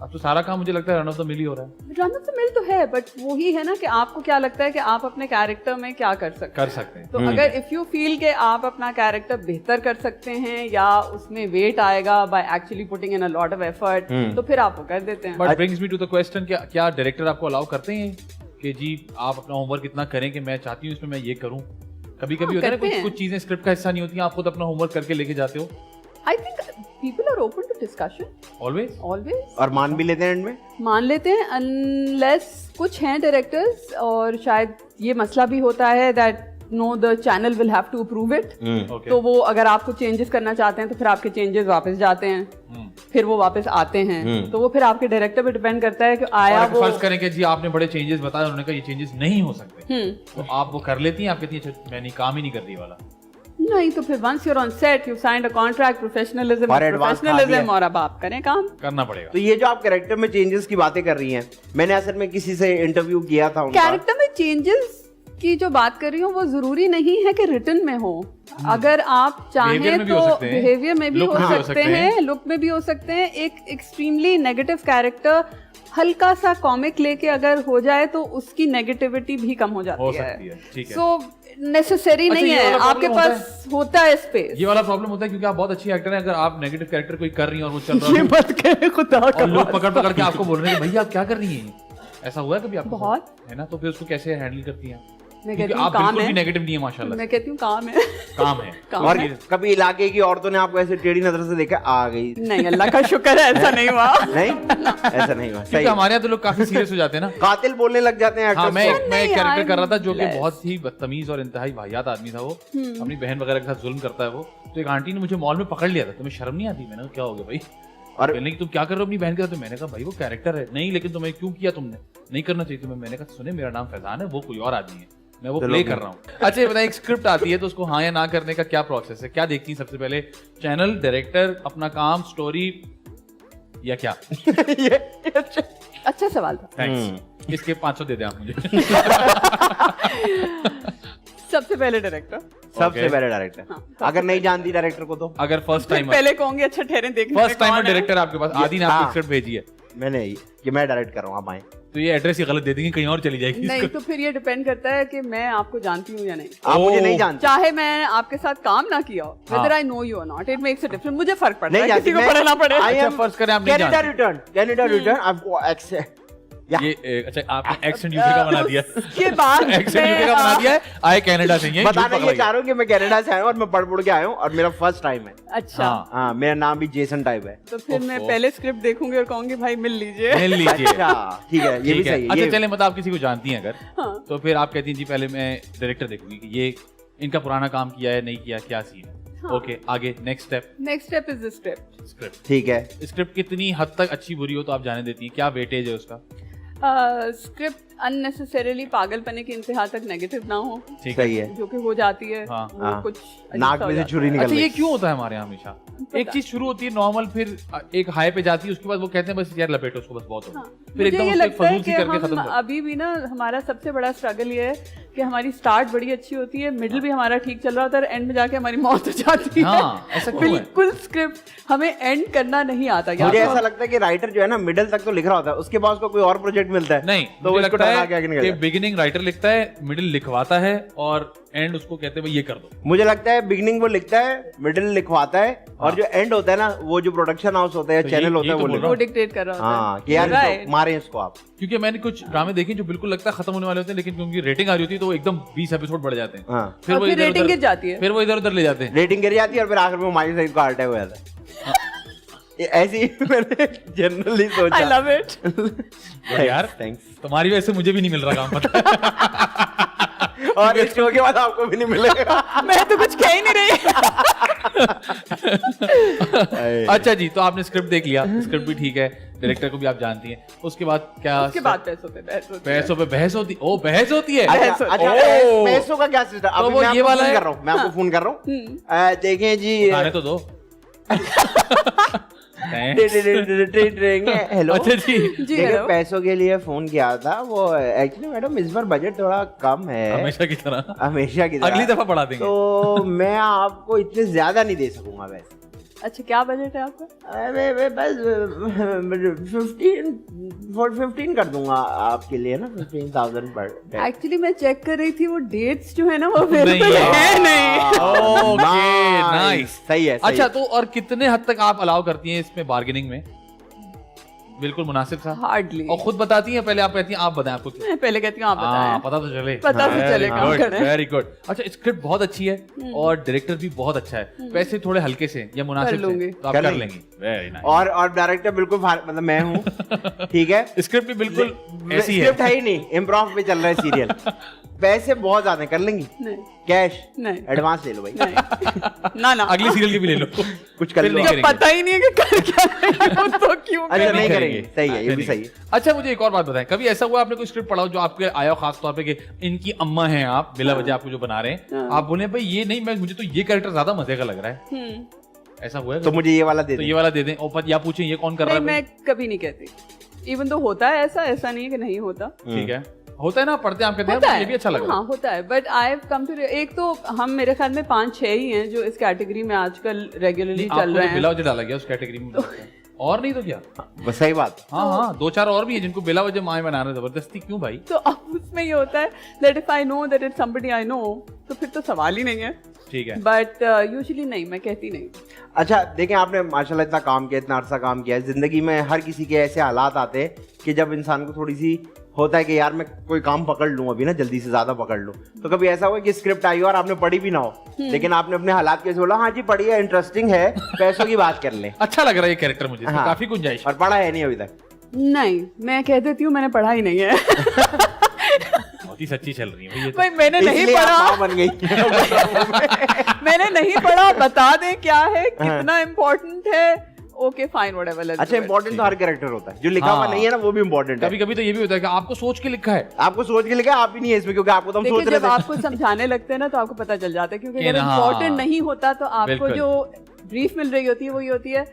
अब तो सारा काम मुझे लगता है रन ऑफ द मिल ही हो रहा है। रन ऑफ द मिल तो है, बट वही है ना कि आपको क्या लगता है कि आप अपने कैरेक्टर में क्या कर सकते हैं। तो अगर इफ यू फील कि आप अपना कैरेक्टर बेहतर कर सकते हैं या उसमें वेट आएगा by actually putting in a lot of effort, तो फिर आप वो कर देते हैं। But brings me to the question, क्या डायरेक्टर आपको अलाउ करते हैं कि जी आप अपना होमवर्क इतना करें कि मैं चाहती हूँ इसमें मैं ये करूँ? कभी-कभी होता है ना, कुछ चीजें स्क्रिप्ट का हिस्सा नहीं होती, आप खुद अपना होमवर्क करके लेके जाते हो। I think people are open to discussion. Always. और मान भी लेते हैं एंड में? मान लेते हैं, unless कुछ हैं डायरेक्टर्स, और शायद ये मसला भी होता है that no the channel will have to approve it. Okay. तो वो अगर आपको चेंजेस करना चाहते हैं तो फिर आपके चेंजेस वापस जाते हैं, फिर वो वापस आते हैं, तो वो फिर आपके डायरेक्टर पे डिपेंड करता है कि आया वो। फर्ज करें कि जी आपने बड़े चेंजेस बताए, उन्होंने कहा ये चेंजेस नहीं हो सकते, तो आप वो कर लेती हैं? आप कहती हैं अच्छा मैंने काम ही नहीं कर दिया वाला? नहीं, तो फिर once you are on set, you signed a contract, professionalism, और अब आप करें काम करना पड़ेगा। तो ये जो आप कैरेक्टर में चेंजेस की बातें कर रही हैं, मैंने असल में किसी से इंटरव्यू किया था उनका। कैरेक्टर में चेंजेस की जो बात कर रही हूँ वो जरूरी नहीं है कि रिटन में हो। अगर आप चाहें तो बिहेवियर में भी हो सकते हैं, लुक में भी हो सकते हैं। एक एक्सट्रीमली नेगेटिव कैरेक्टर हल्का सा कॉमिक लेके अगर हो जाए तो उसकी नेगेटिविटी भी कम हो जाती है। सो नेसेसरी नहीं है, आपके पास होता है स्पेस। ये वाला प्रॉब्लम होता है क्योंकि आप बहुत अच्छी एक्टर हैं, अगर आप नेगेटिव कैरेक्टर कोई कर रही हैं और वो चल रहा है, ये मत कहे खुदा का, और लोग पकड़ के आपको बोल रहे हैं भैया आप क्या कर रही हैं, ऐसा हुआ है कभी आपको? बहुत है ना, तो फिर उसको कैसे हैंडल करती हैं? मैं क्योंकि कहती हूँ आप काम बिल्कुल है, भी नेगेटिव नहीं है माशाल्लाह मैं कहती हूँ काम है। काम है और कभी इलाके की औरतों ने आपको ऐसे टेढ़ी नजर से देखा आ गई? नहीं, अल्लाह का शुक्र है ऐसा नहीं हुआ। नहीं, ऐसा नहीं हुआ। क्योंकि हमारे यहाँ तो लोग काफी सीरियस हो जाते हैं ना, कातिल बोलने लग जाते हैं। हाँ, मैं एक नहीं, कैरेक्टर कर रहा था जो कि I'm बहुत ही बदतमीज और इंतहाई वाहियात आदमी था। वो अपनी बहन वगैरह के साथ जुल्म करता है वो। तो एक आंटी ने मुझे मॉल में पकड़ लिया था, तुम्हें शर्म नहीं आती? मैंने कहा क्या हो गया भाई? और कहने की तुम क्या कर रहे हो अपनी बहन के साथ? तो मैंने कहा भाई वो कैरेक्टर है। नहीं लेकिन तुम्हें क्यों किया तुमने? नहीं करना चाहिए तुम्हें। मैंने कहा सुने मेरा नाम फैजान है, वो कोई और आदमी है, मैं वो प्ले कर रहा हूँ। अच्छा ये बताइए, एक स्क्रिप्ट आती है तो उसको हाँ या ना करने का क्या प्रोसेस है? क्या देखती है सबसे पहले? चैनल, डायरेक्टर, अपना काम, स्टोरी या क्या? अच्छा सवाल था। थैंक्स। इसके 500 दे दे आप मुझे। सबसे पहले डायरेक्टर। सबसे पहले डायरेक्टर। हाँ, अगर नहीं जानती डायरेक्टर को तो? अगर फर्स्ट टाइम पहले कहूंगी अच्छा ठहरे देखने। फर्स्ट टाइम डायरेक्टर आपके पास, आदि ने आपको स्क्रिप्ट भेजी है, मैंने कि मैं डायरेक्ट कर रहा हूँ, आप आए। तो ये एड्रेस ही गलत दे देंगे, कहीं और चली जाएगी। नहीं तो फिर ये डिपेंड करता है कि मैं आपको जानती हूँ या नहीं। आप मुझे नहीं जानते, चाहे मैं आपके साथ काम ना किया हो, whether I know you or not, it makes a difference। मुझे फर्क पड़ता है, किसी को पढ़ना पड़े। अच्छा फर्स्ट करें आप नहीं जानते। कैनेडा रिटर्न आपको एक्सेंट ये अच्छा आपने एक्सेंट यूके का बना दिया। के बाद एक्सेंट यूके का बना दिया है, आए कनाडा से। ये बताना ये चाह रहा हूँ कि मैं कनाडा से आया हूँ और मैं पढ़ के आया हूँ और मेरा फर्स्ट टाइम है। अच्छा हाँ, मेरा नाम भी जेसन टाइप है। तो फिर मैं पहले स्क्रिप्ट देखूंगी और कहूंगी भाई मिल लीजिए। अच्छा ठीक है, ये भी सही है। अच्छा चले मतलब आप किसी को जानती हैं अगर, तो फिर आप कहती हैं जी पहले मैं डायरेक्टर देखूंगी कि ये इनका पुराना काम किया है नहीं किया, क्या सीन है। ओके आगे next step is the script. ठीक है, स्क्रिप्ट कितनी हद तक अच्छी बुरी हो तो आप जाने देती हैं, क्या वेटेज है उसका? स्क्रिप्ट अननेसेसरीली पागलपने की इंतहा तक नेगेटिव ना हो, सही है, जो कि हो जाती है। हाँ, वो कुछ नाक में से छुरी निकल। अच्छा ये क्यों होता है हमारे यहाँ हमेशा? एक चीज शुरू होती है नॉर्मल, फिर एक हाई पे जाती है, उसके बाद वो कहते हैं बस यार लपेटो उसको, बस बहुत हो। फिर एकदम ये उसको लगता है फजूल सी कि करके हम खत्म कर। अभी भी ना हमारा सबसे बड़ा स्ट्रगल ये है कि हमारी स्टार्ट बड़ी अच्छी होती है, मिडिल भी हमारा ठीक चल रहा होता है, एंड में जाके हमारी मौत हो जाती है। हाँ, ऐसा क्यों है? बिल्कुल स्क्रिप्ट हमें एंड करना नहीं आता। मुझे ऐसा लगता है कि राइटर जो है ना मिडिल तक तो लिख रहा होता है, उसके बाद उसको कोई और प्रोजेक्ट मिलता है। नहीं तो मुझे उसको लगता आगे है निकल कि जाता है। बिगिनिंग राइटर लिखता है, मिडिल लिखवाता है और एंड उसको कहते हैं भाई ये कर दो। मुझे लगता है बिगिनिंग वो लिखता है, मिडिल लिखवाता है, और जो एंड होता है ना वो जो प्रोडक्शन हाउस होता है, चैनल होता है, वो डिक्टेट कर रहा होता है। हाँ कि यार इसको मारे इसको आप। क्योंकि मैंने कुछ ड्रामे देखे जो बिल्कुल लगता है खत्म होने वाले होते हैं, लेकिन क्योंकि रेटिंग आ रही होती है तो वो एकदम 20 एपिसोड बढ़ जाते हैं। हाँ। फिर वो रेटिंग गिर जाती है, फिर वो इधर उधर ले जाते हैं, रेटिंग गिर जाती है और फिर आखिर में माइक साइड को हार्ट अटैक हो जाता है। ऐसी मैंने जनरली सोचा। I love it। यार थैंक्स। तुम्हारी वजह से मुझे भी नहीं मिल रहा काम, पता है। और इस शो के बाद आपको भी नहीं मिलेगा। मैं तो कुछ कह ही नहीं रही। अच्छा जी, तो आपने स्क्रिप्ट देख लिया, स्क्रिप्ट भी ठीक है, डायरेक्टर को भी आप जानती हैं, उसके बाद क्या? उसके बाद पैसों पे बहस होती। ओ बहस होती है। अच्छा पैसों का क्या सिस्टम? तो वो ये वाला है, मैं आपको फोन कर रहा हूँ, देखें जी गाने तो दो। हेलो। अच्छा जी, देखिए पैसों के लिए फोन किया था, वो एक्चुअली मैडम इस बार बजट थोड़ा कम है, हमेशा की तरह। अगली दफा बढ़ा देंगे। तो मैं आपको इतने ज्यादा नहीं दे सकूंगा वैसे। अच्छा क्या बजट है आपका? बस 15 कर दूंगा आपके लिए ना, 15,000 पर डे। एक्चुअली मैं चेक कर रही थी, वो डेट्स जो है ना वो नहीं है नहीं। ओके नाइस, सही है। अच्छा तो और कितने हद तक आप अलाउ करती हैं इसमें बार्गेनिंग में? बिल्कुल मुनासिब था। हार्डली। और खुद बताती हैं पहले, आप कहती हैं आप बताएं आपको क्या? मैं पहले कहती हूँ आप बताएं। पता तो चले, पता तो चले काम करें। Very good. अच्छा स्क्रिप्ट बहुत अच्छी है और डायरेक्टर भी बहुत अच्छा है, पैसे थोड़े हल्के से या मुनासिब से तो आप कर लेंगी। Very nice. और डायरेक्टर बिल्कुल मतलब मैं हूँ, ठीक है। स्क्रिप्ट भी बिल्कुल ऐसी है, स्क्रिप्ट है ही नहीं, इम्प्रोव पे चल रहा है सीरियल। पैसे बहुत ज्यादा कर लेंगी? नहीं। कैश? नहीं। एडवांस ले लो भाई। ना ना, अगली सीरियल की भी ले लो, कुछ कर लो। पता ही नहीं है कि कर क्या रही हो, तो क्यों? अच्छा नहीं करेंगे, सही है, ये भी सही है। अच्छा मुझे एक और बात बताएं, कभी ऐसा हुआ आपने कोई स्क्रिप्ट पढ़ा हो जो आपके आया खास तौर पे कि इनकी अम्मा हैं आप, बिला वजह आपको जो बना रहे हैं, आप बोले भाई ये नहीं, मैं मुझे तो ये कैरेक्टर ज्यादा मजे का लग रहा है, ऐसा हुआ है? तो मुझे ये वाला दे तो ये वाला दे दें, और या पूछें ये कौन कर रहा है? मैं कभी नहीं कहती, इवन तो होता है ऐसा नहीं है कि नहीं होता। ठीक है, होता है ना, पढ़ते हैं आप कहते हैं ये भी अच्छा लग रहा है। हाँ होता है, but I have come to, एक तो हम मेरे ख्याल में 5-6 ही हैं जो इस कैटेगरी में आजकल रेगुलरली चल रहे हैं। बिला वजह डाला गया उस कैटेगरी में, और नहीं तो क्या? बस सही बात। हाँ 2-4 और भी है जिनको बिला वजह माए बना रहे, जबरदस्ती क्यों भाई? तो अब उसमें ये होता है that if I know that it's somebody I know, तो फिर तो सवाल ही नहीं है। ठीक है, बट यूजुअली नहीं, मैं कहती नहीं। अच्छा देखें, आपने माशाल्लाह इतना काम किया, इतना अरसा काम किया है, जिंदगी में हर किसी के ऐसे हालात आते हैं कि जब इंसान को थोड़ी सी होता है कि यार मैं कोई काम पकड़ लूं अभी ना, जल्दी से ज्यादा पकड़ लूं, तो कभी ऐसा हुआ कि स्क्रिप्ट आई हो और आपने पढ़ी भी ना हो, लेकिन आपने अपने हालात कैसे बोला, हाँ जी पढ़िए, इंटरेस्टिंग है, पैसों की बात कर ले, अच्छा लग रहा है ये कैरेक्टर मुझे, हाँ। काफी गुंजाइश, और पढ़ा है नहीं अभी तक? नहीं, मैं कह देती हूँ मैंने पढ़ा ही नहीं है। बहुत ही सच्ची चल रही है ये तो। भाई मैंने नहीं इसलिए आप पढ़ा, माँ बन गई। मैंने नहीं पढ़ा, बता दे क्या है, कितना इम्पोर्टेंट है, ओके फाइन व्हाटएवर। अच्छा, इम्पोर्टेंट तो हर कैरेक्टर होता है, जो लिखा हुआ नहीं है ना वो भी इम्पोर्टेंट है। कभी कभी तो ये भी होता है कि आपको सोच के लिखा है, आपको सोच के लिखा है, आप ही नहीं है इसमें, क्योंकि आपको तो हम सोच रहे जब थे। आपको समझाने लगते हैं ना तो आपको पता चल जाता है, क्योंकि अगर हाँ। इम्पोर्टेंट नहीं होता तो आपको बिल्कुल। जो ब्रीफ मिल रही होती है वो ये होती है,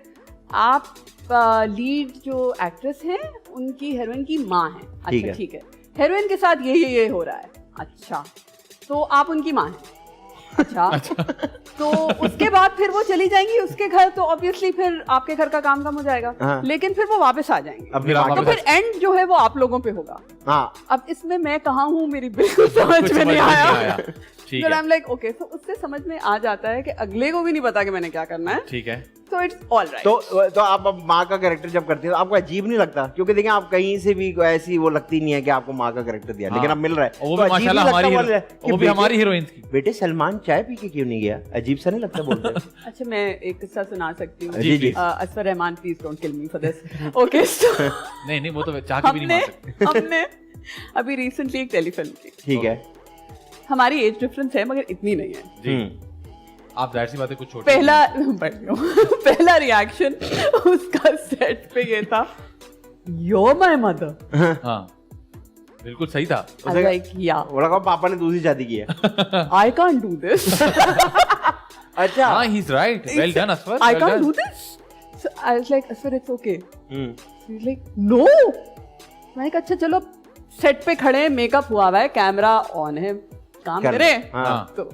आप लीड जो एक्ट्रेस हैं उनकी हीरोइन की माँ है, अच्छा ठीक है, हीरोइन के साथ ये हो रहा है, अच्छा तो आप उनकी माँ हैं, अच्छा तो उसके बाद फिर वो चली जाएंगी उसके घर, तो ऑब्वियसली फिर आपके घर का काम कम हो जाएगा, हाँ। लेकिन फिर वो वापस आ जाएंगे, अब तो फिर एंड जो है वो आप लोगों पे होगा। हाँ। अब इसमें मैं कहाँ हूँ, मेरी बिल्कुल समझ में नहीं आया। ठीक तो है, आई एम लाइक ओके, तो उससे समझ में आ जाता है कि अगले को भी नहीं पता कि मैंने क्या करना है, ठीक है, तो इट्स ऑल राइट। तो आप अब माँ का कैरेक्टर जब करते हो तो आपको अजीब नहीं लगता? क्योंकि देखिए आप कहीं से भी ऐसी वो लगती नहीं है कि आपको माँ का कैरेक्टर दिया, लेकिन अब मिल रहा है, वो तो भी अजीब माशाल्लाह नहीं लगता हमारी, कि वो भी हमारी हीरोइन की। बेटे सलमान चाय पी के क्यों नहीं गया? अजीब सा नहीं लगता बोलते? अच्छा मैं एक किस्सा सुना सकती हूँ। जी जी। Asfar Rahman please don't kill me for this. Okay नहीं वो तो चाह के भी नहीं मार सकते। हमने अभी रिसेंटली एक टेलीफिल्म की, ठीक है। हमारी एज डिफरेंस है मगर इतनी नहीं है जी, आप जाहिर सी बात है कुछ छोटे, पहला रिएक्शन उसका सेट पे ये था, you're my mother। हाँ बिल्कुल सही था, I was like, yeah, वो लगा पापा ने दूसरी शादी की है। I can't do this। अच्छा। हाँ he's right, well done Asfar, I well can't done. do this। So I was like, Asfar, it's okay। He's like, no। मैंने कहा अच्छा चलो, सेट पे खड़े हैं, मेकअप हुआ है, कैमरा ऑन है, काम करें। हाँ। तो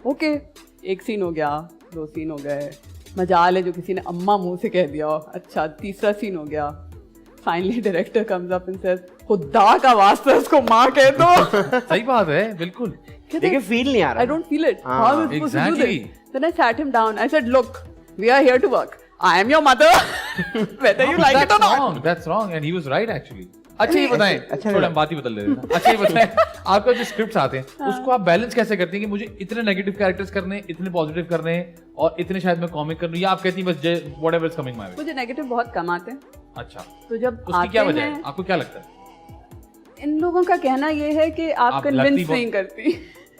ओके, एक सीन हो गया, 2 सीन हो गए, मजाल है जो किसी ने अम्मा मुंह से कह दिया, अच्छा तीसरा सीन हो गया, finally director comes up and says, खुदा का वास्ता उसको माँ कह दो। सही बात है, बिल्कुल, देखिए फील नहीं आ रहा। I don't feel it। हाँ, How am I supposed to do exactly। this? Then I sat him down, I said, look, we are here to work, I am your mother, whether you like it or not। That's wrong and he was right actually। अच्छा ये बताएं, अच्छा थोड़ा हम बात ही बदल लेते हैं। अच्छा ये बताएं, आपका जो स्क्रिप्ट्स आते हैं उसको आप बैलेंस कैसे करती हैं कि मुझे इतने नेगेटिव कैरेक्टर्स करने, इतने पॉजिटिव करने और इतने शायद मैं कॉमिक कर लूं, या आप कहती हैं बस whatever is coming my way? मुझे नेगेटिव बहुत कम आते हैं। अच्छा, तो जब उसकी क्या आते वजह है, हैं, आपको क्या लगता है? इन लोगों का कहना ये है कि आप कन्विंस नहीं करती।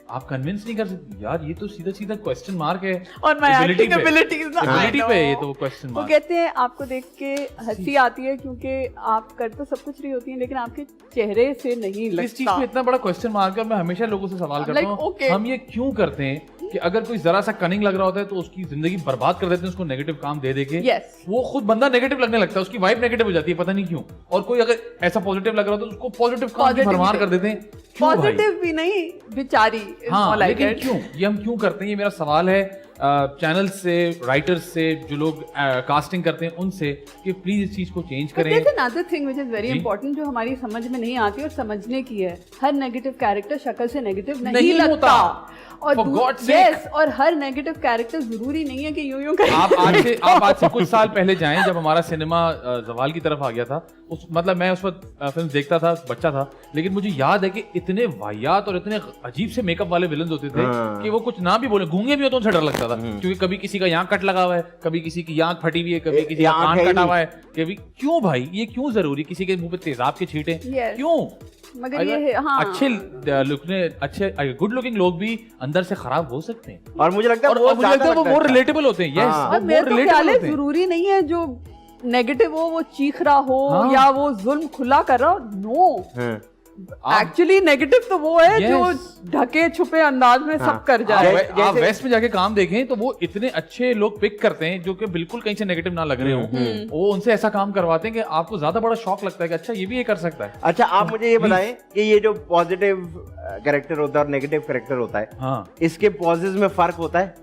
आप कन्विंस नहीं कर सकती यार, ये तो सीधा सीधा क्वेश्चन मार्क है और मैं एक्टिंग एबिलिटीज पे ये तो क्वेश्चन वो मार्क। कहते हैं आपको देख के हंसी आती है क्योंकि आप कर तो सब कुछ रही होती हैं लेकिन आपके चेहरे से नहीं लगता। इस चीज में इतना बड़ा क्वेश्चन मार्क है, मैं हमेशा लोगों से सवाल करता हूँ, हम ये क्यों करते हैं कि अगर कोई जरा सा कनिंग लग रहा होता है तो उसकी जिंदगी बर्बाद कर देते हैं, उसको नेगेटिव काम दे देके। वो खुद बंदा नेगेटिव लगने लगता है, उसकी वाइब नेगेटिव हो जाती है, पता नहीं क्यों। और कोई अगर ऐसा पॉजिटिव लग रहा हो तो उसको पॉजिटिव काम की भरमार कर देते हैं। पॉजिटिव भी नहीं, बेचारी। हाँ, लेकिन क्यों, ये हम क्यों करते हैं, ये मेरा सवाल है चैनल से, राइटर्स से, जो लोग कास्टिंग करते हैं उनसे, कि प्लीज इस चीज को चेंज करें। Another thing which is very important जो हमारी समझ में नहीं आती और समझने की है, हर नेगेटिव कैरेक्टर शक्ल से नेगेटिव नहीं लगता। और yes, और हर नेगेटिव कैरेक्टर जरूरी नहीं है कि यूं करें। आप आज से कुछ साल पहले जाएं, जब हमारा सिनेमा जवाल की तरफ आ गया था, मतलब मैं उस वक्त फिल्म देखता था, बच्चा था, लेकिन मुझे याद है कि इतने वाहियात और इतने अजीब से मेकअप वाले विलन होते थे कि वो कुछ ना भी बोले, गूंगे भी हो तो उनसे डर लगता था, क्योंकि कभी किसी का यहाँ कट लगा हुआ है, कभी किसी की आंख फटी हुई है, कभी किसी का कान कटा हुआ है, कभी क्यों भाई, ये क्यों जरूरी, किसी के मुंह पे तेजाब के छींटे क्यों? मगर ये है, हाँ, अच्छे गुड लुकिंग लोग भी अंदर से खराब हो सकते हैं, और मुझे लगता है वो मोर रिलेटेबल होते हैं। और मेरे तो ख्याल है जरूरी नहीं है जो नेगेटिव हो वो चीख रहा हो या वो जुल्म खुला कर रहा हो। नो, एक्चुअली नेगेटिव तो वो है जो ढके छुपे अंदाज में सब कर जाए। आप वेस्ट में जाके काम देखें तो वो इतने अच्छे लोग पिक करते हैं जो कि बिल्कुल कहीं से नेगेटिव ना लग रहे हो, वो उनसे ऐसा काम करवाते हैं कि आपको ज्यादा बड़ा शॉक लगता है कि अच्छा ये भी ये कर सकता है। अच्छा, आप मुझे ये बताएं कि ये जो पॉजिटिव कैरेक्टर होता है और नेगेटिव कैरेक्टर होता है, हाँ, इसके पॉजेज में फर्क होता है?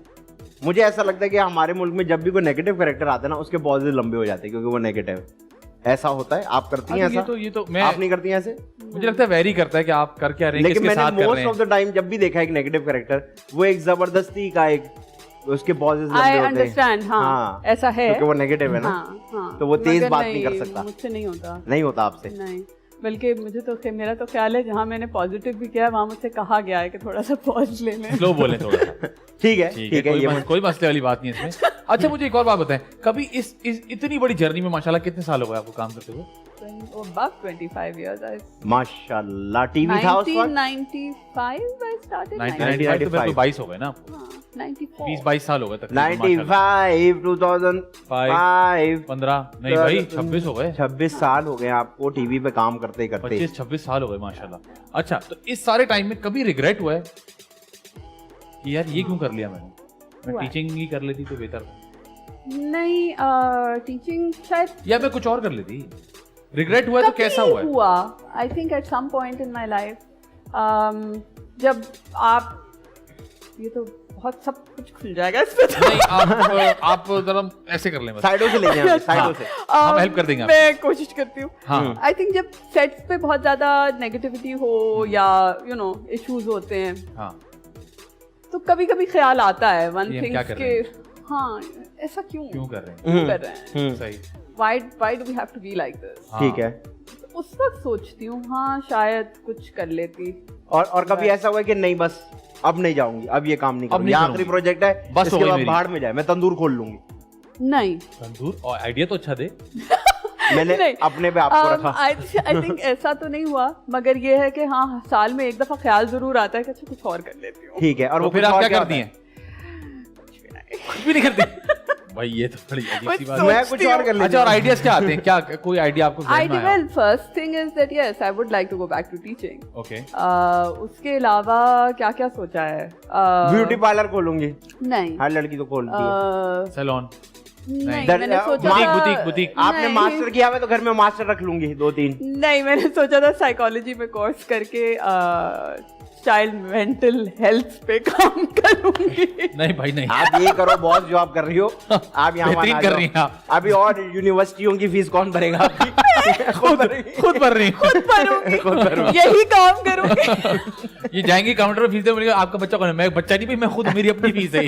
मुझे ऐसा लगता है कि हमारे मुल्क में जब भी कोई नेगेटिव कैरेक्टर आता है ना, उसके पॉजेज लंबे हो जाते हैं क्योंकि वो नेगेटिव है। ऐसा होता है? आप करती हैं ऐसा? ये तो मैं, आप नहीं करती हैं ऐसे? मुझे लगता है वेरी करता है कि आप कर क्या रहे हैं, लेकिन मैंने मोस्ट ऑफ द टाइम जब भी देखा एक नेगेटिव कैरेक्टर, वो एक जबरदस्ती का एक उसके पॉजेज लंबे होते हैं। I understand, हाँ, ऐसा है क्योंकि वो नेगेटिव है ना, हाँ, तो वो तेज बात नहीं कर सकता। मुझसे नहीं होता, नहीं होता आपसे? नहीं। बल्कि मुझे तो मेरा तो ख्याल है जहाँ मैंने पॉजिटिव भी किया है वहाँ मुझसे कहा गया है कि थोड़ा सा पॉज ले लें। स्लो बोलें थोड़ा सा। ठीक है, कोई मसले वाली बात नहीं है इसमें। अच्छा मुझे एक और बात बताएं, कभी इस इतनी बड़ी जर्नी में माशाल्लाह कितने साल हो गए आपको काम करते हुए? About 25 years. माशाल्लाह। टीवी था उस वक्त? 1995 I started. 1995 तो 22 हो गए ना आपको? 94। 20-22 साल हो गए तक। 95, 2005, 15 नहीं भाई 26 हो गए। 26 साल हो गए आपको टीवी पे काम करते करते। 25-26 साल हो गए माशाल्लाह। अच्छा तो इस सारे टाइम में कभी रिग्रेट हुआ है कि यार ये क्यों कर लिया मैं टीचिंग ही कर लेती तो बेहतर था? नहीं, टीचिंग शायद या मैं कुछ और कर लेती। रिग्रेट हुआ तो कैसा हुआ? I think at some point in my life, जब आप, ये तो बहुत सब कुछ खुल जाएगा इस पे तो। नहीं आप जरा ऐसे कर लें बस, साइडों से ले जाएं, साइडों से हम हेल्प कर देंगे। मैं कोशिश करती हूँ। हाँ। आई थिंक जब सेट्स पे बहुत ज्यादा नेगेटिविटी हो या यू नो इश्यूज होते हैं, हाँ, तो कभी कभी ख्याल आता है वन ये हम थिंग्स क्या कर के, रहे हैं? हाँ ऐसा क्यों कर रहे हैं? क्यों कर रहे हैं, सही। why do we have to be like this? ठीक है। उस वक्त सोचती हूँ हाँ शायद कुछ कर लेती। और कभी ऐसा हुआ कि नहीं बस अब नहीं जाऊंगी, अब ये काम नहीं अब करूंगी, नहीं आखिरी प्रोजेक्ट है, बस इसके बाद बाहर में जाए, मैं तंदूर खोल लूंगी। नहीं, तंदूर और आइडिया तो अच्छा दे। मैंने नहीं, अपने पे आपको रखा। आई थिंक ऐसा तो नहीं हुआ, मगर ये है कि हाँ साल में एक दफा ख्याल जरूर आता है कि अच्छा कुछ और कर लेती हूँ। ठीक है। और तो वो फिर कुछ आप और क्या करती हैं? कुछ भी नहीं करती। भाई ये तो बड़ी अजीब सी बात है। मैं कुछ और कर लेती हूँ। अच्छा और आइडियाज क्या आते हैं? क्या कोई आइडिया आपको ज़हन में आया? Well, first thing is that yes, I would like to go back to teaching. Okay. उसके अलावा क्या क्या सोचा है? ब्यूटी पार्लर खोलूंगी। नहीं, हर लड़की तो खोलती है। सैलून? नहीं, मैंने सोचा था बुटीक। आपने मास्टर किया हुआ तो घर में मास्टर रख लूंगी 2-3। नहीं, मैंने सोचा था साइकोलॉजी में कोर्स करके चाइल्ड मेंटल हेल्थ पे काम करूंगी। नहीं भाई नहीं, आप ये करो बॉस जो आप कर रही हो, आप यहाँ बेहतरीन कर रही हैं आप। अभी और यूनिवर्सिटियों की फीस कौन भरेगा आपकी? खुद भर रही खुद भरूंगी, यही काम करूंगी। ये जाएंगे काउंटर पे फीस दे, बोलेंगे आपका बच्चा कौन है? मैं बच्चा नहीं भाई, मैं खुद, मेरी अपनी फीस है।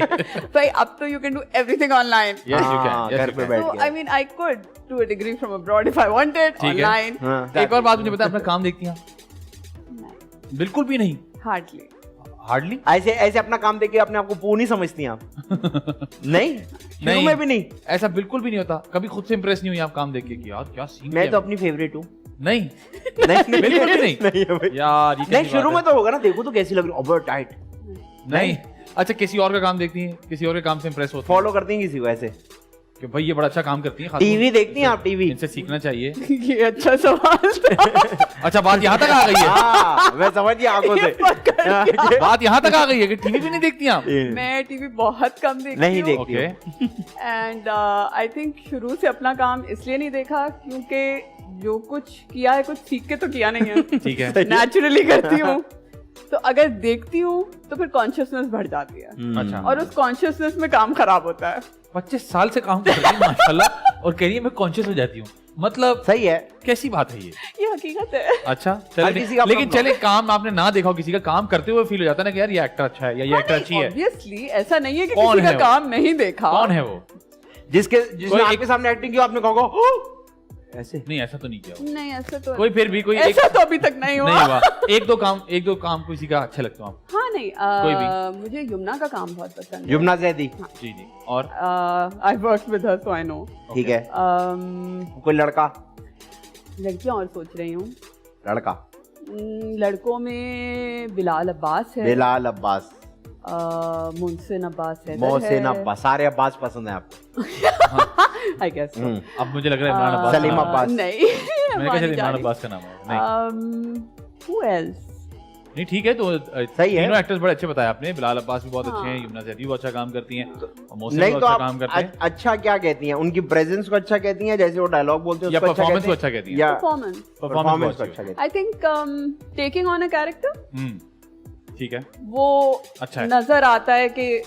भाई अब तो you can do everything online. Yes, you can. घर पे बैठ So के। I mean I could do a degree from abroad if I wanted online. एक और बात मुझे बता, अपना काम देखती हैं? बिल्कुल भी नहीं। Hardly. हार्डली? ऐसे अपना काम देके अपने आपको पू नहीं समझती हैं आप? नहीं, शुरू में भी नहीं। ऐसा बिल्कुल भी नहीं होता। कभी खुद से इंप्रेस नहीं हुई आप काम देख के कि यार क्या सीन? मैं तो अपनी फेवरेट हूँ। नहीं नहीं बिल्कुल भी नहीं। नहीं है भाई। यार ये नहीं, शुरू में तो होगा ना, देखो तो कैसी लग रही है, ओवर टाइट। नहीं। अच्छा किसी और का काम देखती हैं? किसी और के काम से इंप्रेस होती हैं? फॉलो करती हैं किसी को ऐसे कि भाई ये बड़ा अच्छा काम करती है? टीवी देखती हैं आप? टीवी इनसे सीखना चाहिए। ये अच्छा सवाल था। अच्छा बात यहाँ तक आ गई है। हाँ, मैं समझ गया आंखों से। बात यहाँ तक आ गई है कि टीवी भी नहीं देखती आप? मैं टीवी बहुत कम देखती नहीं हूँ। देखती हूँ। एंड आई थिंक शुरू से अपना काम इसलिए नहीं देखा क्योंकि जो कुछ किया है कुछ सीख के तो किया नहीं है। ठीक है। नेचुरली करती हूँ, तो अगर देखती हूँ तो फिर कॉन्शियसनेस बढ़ जाती है। अच्छा। और उस कॉन्शियसनेस में काम खराब होता है। 25 साल से काम कर रही है माशाल्लाह, और कह रही है मैं कॉन्शियस हो जाती हूँ, मतलब सही है। कैसी बात है ये? ये हकीकत है। अच्छा हर किसी का चले, लेकिन अपना चले काम आपने ना देखा हो, किसी का काम करते हुए फील हो जाता है ना कि यार ये एक्टर अच्छा है या ये एक्टर अच्छी है। ऑब्वियसली ऐसा नहीं है कि कौन किसी है का वो? काम नहीं देखा। कौन है वो? जिसने आपके सामने एक्टिंग की आपने कहा ऐसे? नहीं ऐसा तो नहीं किया वो। नहीं ऐसा तो कोई फिर भी कोई ऐसा तो अभी तक नहीं हुआ। नहीं हुआ। एक दो काम किसी का अच्छे लगते हो आप? हाँ नहीं, कोई भी? मुझे यमुना का काम बहुत पसंद है। यमुना जैदी। जी जी। और I work with her so I know. ठीक है। कोई लड़का? लड़कियां और सोच रही हूँ। लड़का? लड़कों में बिलाल अब्बास है। बिलाल अब्बास, मोहसिन अब्बास है। मोहसिन अब्बास, सारे अब्बास पसंद है आपको? आई गेस अब मुझे लग रहा है इमरान अब्बास। सलीम अब्बास? नहीं, मैंने कहा इमरान अब्बास का नाम है। नहीं who else? नहीं ठीक है, तो सही है। तीनों एक्टर्स बड़े अच्छे बताए आपने। बिलाल अब्बास भी बहुत अच्छे हैं, यमुना जैदी भी बहुत अच्छा काम करती हैं, और मोहसिन नहीं भी तो अच्छा आप काम करते हैं। अच्छा क्या कहती हैं? उनकी प्रेजेंस को अच्छा कहती हैं, जैसे वो डायलॉग बोलते हैं या उसको अच्छा परफॉर्मेंस कहती को अच्छा कहती हैं? या Performance. परफॉर्मेंस को अच्छी अच्छा कहती I think taking on a character, ठीक है, वो अच्छा है। नजर आता है कि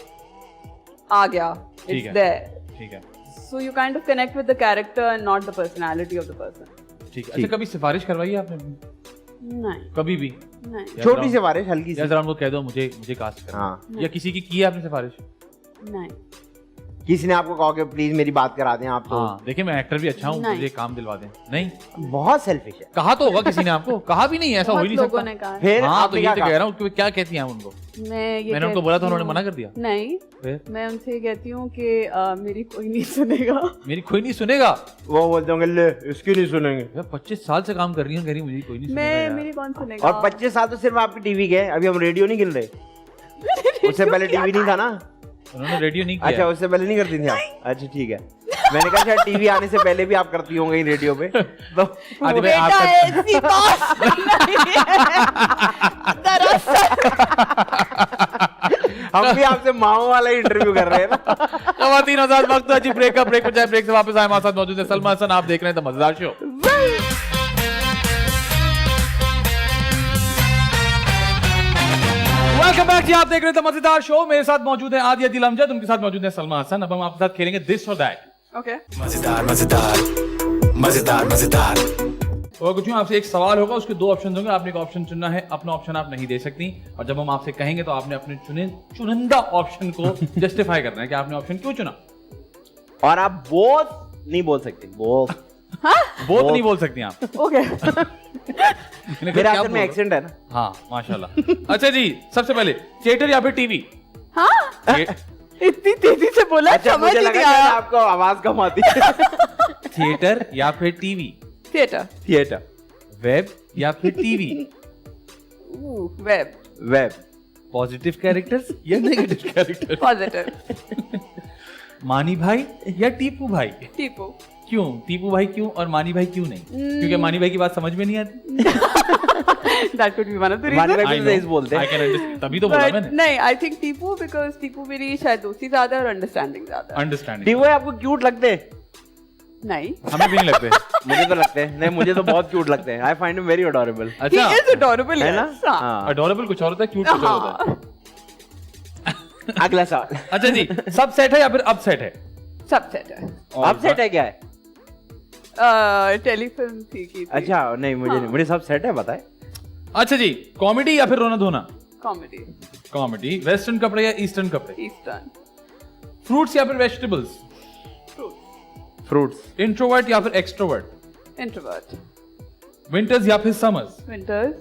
आ गया, ठीक it's है। there. ठीक है, So you kind of connect with the character and not the personality of the person. ठीक है। अच्छा कभी सिफारिश करवाई है आपने? नहीं, कभी भी? नहीं, या छोटी जरा- सिफारिश, हल्की या सी। जरा उनको कह दो मुझे कास्ट करना। हाँ। या किसी की है आपने सिफारिश? नहीं। किसी ने आपको कहा कि प्लीज मेरी बात करा दें आप? तो देखिए मैं एक्टर भी अच्छा हूँ, मुझे काम दिलवा दें। नहीं, बहुत सेल्फिश है। कहा तो होगा किसी ने आपको, कहा भी नहीं, ऐसा हो ही नहीं सकता। फिर हाँ, तो ये तो कह रहा हूँ, क्या कहती हैं उनको? मैंने उनको बोला था, उन्होंने मना कर दिया। नहीं, मैं उनसे ये कहती हूँ कि मेरी कोई नहीं सुनेगा। मेरी कोई नहीं सुनेगा? वो बोलते होंगे ले इसकी नहीं सुनेंगे। 25 साल से काम कर रही हूँ, कह रही मुझे कोई नहीं सुनेगा। मेरी कौन सुनेगा? और 25 साल तो सिर्फ आपकी टीवी के, अभी हम रेडियो नहीं गिन रहे। उससे पहले टीवी नहीं था ना? उन्होंने रेडियो नहीं किया। अच्छा, उससे पहले नहीं करती थी आप? अच्छा ठीक है, मैंने कहा शायद टीवी आने से पहले भी आप करती होंगी रेडियो पे। तो हम भी आपसे माओ वाला इंटरव्यू कर रहे हैं ना। खवातीन आजाद वक्त अच्छी ब्रेक पर जाए, ब्रेक से वापस आए, हमारे साथ मौजूद है सलमा हसन। आप देख रहे हैं द मजेदार शो। वेलकम बैक जी, आप देख रहे थे मजेदार शो। मेरे साथ मौजूद है आदिया दिल अमजद, उनके साथ मौजूद है सलमा हसन। अब हम आपके साथ खेलेंगे दिस और दैट। ओके, मजेदार मजेदार मजेदार मजेदार। और कुछ आपसे एक सवाल होगा, उसके 2 ऑप्शन होंगे, आपने एक ऑप्शन चुनना है। अपना ऑप्शन आप नहीं दे सकती, और जब हम आपसे कहेंगे तो आपने अपने चुनिंदा ऑप्शन को जस्टिफाई करना है कि आपने ऑप्शन क्यों चुना। और आप बोथ नहीं बोल सकते, बोथ नहीं बोल सकती आप। ओके। मेरा असल में एक्सेंट है ना। हाँ माशाल्लाह। अच्छा जी, सबसे पहले थिएटर या फिर टीवी? हाँ, इतनी तेजी से बोला, अच्छा, समझ मुझे नहीं लगा आया। आपको आवाज कम आती है। थिएटर या फिर टीवी? थिएटर। थिएटर। वेब या फिर TV? Web. Web. Positive characters या नेगेटिव कैरेक्टर? पॉजिटिव। मानी भाई या टीपू भाई? टीपू। क्यों टीपू भाई क्यों और मानी भाई क्यों नहीं? क्योंकि मानी भाई की बात समझ में नहीं आती। That could be one of the reasons. मानी भाई भी बोलते हैं। I can understand, तभी तो बोला मैंने। नहीं, I think Tipu, because Tipu मेरी शायद दोस्ती ज्यादा है और अंडरस्टैंडिंग ज्यादा है। अंडरस्टैंडिंग। टीपू आपको क्यूट लगते हैं? नहीं, हमें भी नहीं लगते। मुझे तो लगते हैं। नहीं, मुझे तो बहुत क्यूट लगते हैं। I find him very adorable। अच्छा, he is adorable, है ना? हाँ। अडोरेबल कुछ और होता है, क्यूट कुछ और होता है। अगला सवाल। अच्छा जी, सब सेट है या फिर अब सेट है? सब सेट है। अब सेट है क्या है? टेलीफिल्म थी की थी। अच्छा, नहीं मुझे नहीं, मुझे सब सेट है, बताए। अच्छा जी, कॉमेडी या फिर रोना धोना? कॉमेडी। कॉमेडी। वेस्टर्न कपड़े या ईस्टर्न कपड़े? ईस्टर्न। फ्रूट्स या फिर वेजिटेबल्स? फ्रूट्स। इंट्रोवर्ट या फिर एक्सट्रोवर्ट? इंट्रोवर्ट। विंटर्स या फिर समर्स? विंटर्स।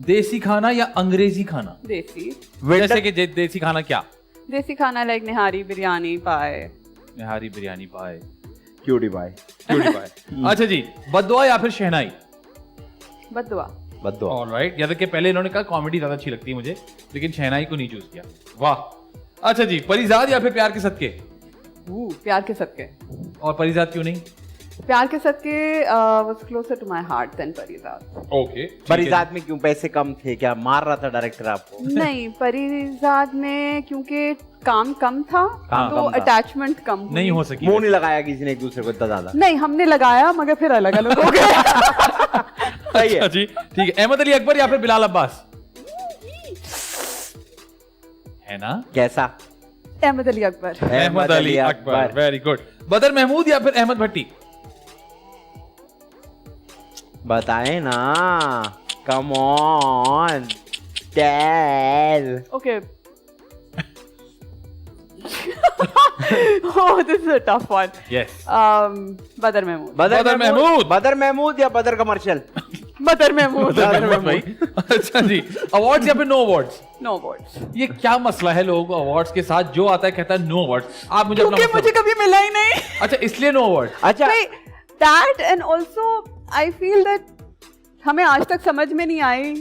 देसी खाना या अंग्रेजी खाना? देसी। जैसे कि देसी खाना क्या? देसी खाना लाइक निहारी, बिरयानी, पाए। निहारी, बिरयानी, पाए, क्यूटी पाए। क्यूटी पाए। अच्छा जी, बद्दुआ या फिर शहनाई? बद्दुआ। बद्दुआ। ऑलराइट। या देखिए पहले इन्होंने कहा कॉमेडी ज्यादा अच्छी लगती है मुझे, लेकिन शहनाई को नहीं चूज किया। वाह। अच्छा जी, परिजाद या फिर प्यार के सदके? प्यार के सदके। और परिजाद क्यों नहीं? प्यार के सदके was closer to my heart than Parizad. Okay. Parizad में क्यों पैसे कम थे? क्या मार रहा था डायरेक्टर आपको? नहीं, परिजाद में क्योंकि काम कम था, तो अटैचमेंट कम नहीं हो सकी। मुंह नहीं लगाया किसी ने एक दूसरे को इतना ज्यादा? नहीं, हमने लगाया मगर फिर अलग अलग हो गए। सही है। अच्छा जी, ठीक है। अहमद अली अकबर या फिर बिलाल अब्बास? है ना? कैसा? अहमद अली अकबर। Ahmed Ali Akbar, very good. बदर महमूद या फिर अहमद भट्टी? बताए ना, come on tell. Okay. Oh, this is a tough one. Yes. बदर महमूद। बदर महमूद। बदर महमूद या बदर कमर्शियल? बदर महमूद। बदर महमूद भाई। अच्छा जी, अवार्ड्स या फिर नो अवार्ड्स? No awards. ये क्या मसला है लोगों को अवार्ड्स के साथ? जो आता है कहता है नो अवार्ड्स। आप मुझे अपना क्योंकि मुझे कभी मिला ही नहीं। अच्छा, इसलिए नो अवार्ड। अच्छा, that and also I feel that हमें आज तक समझ में नहीं आई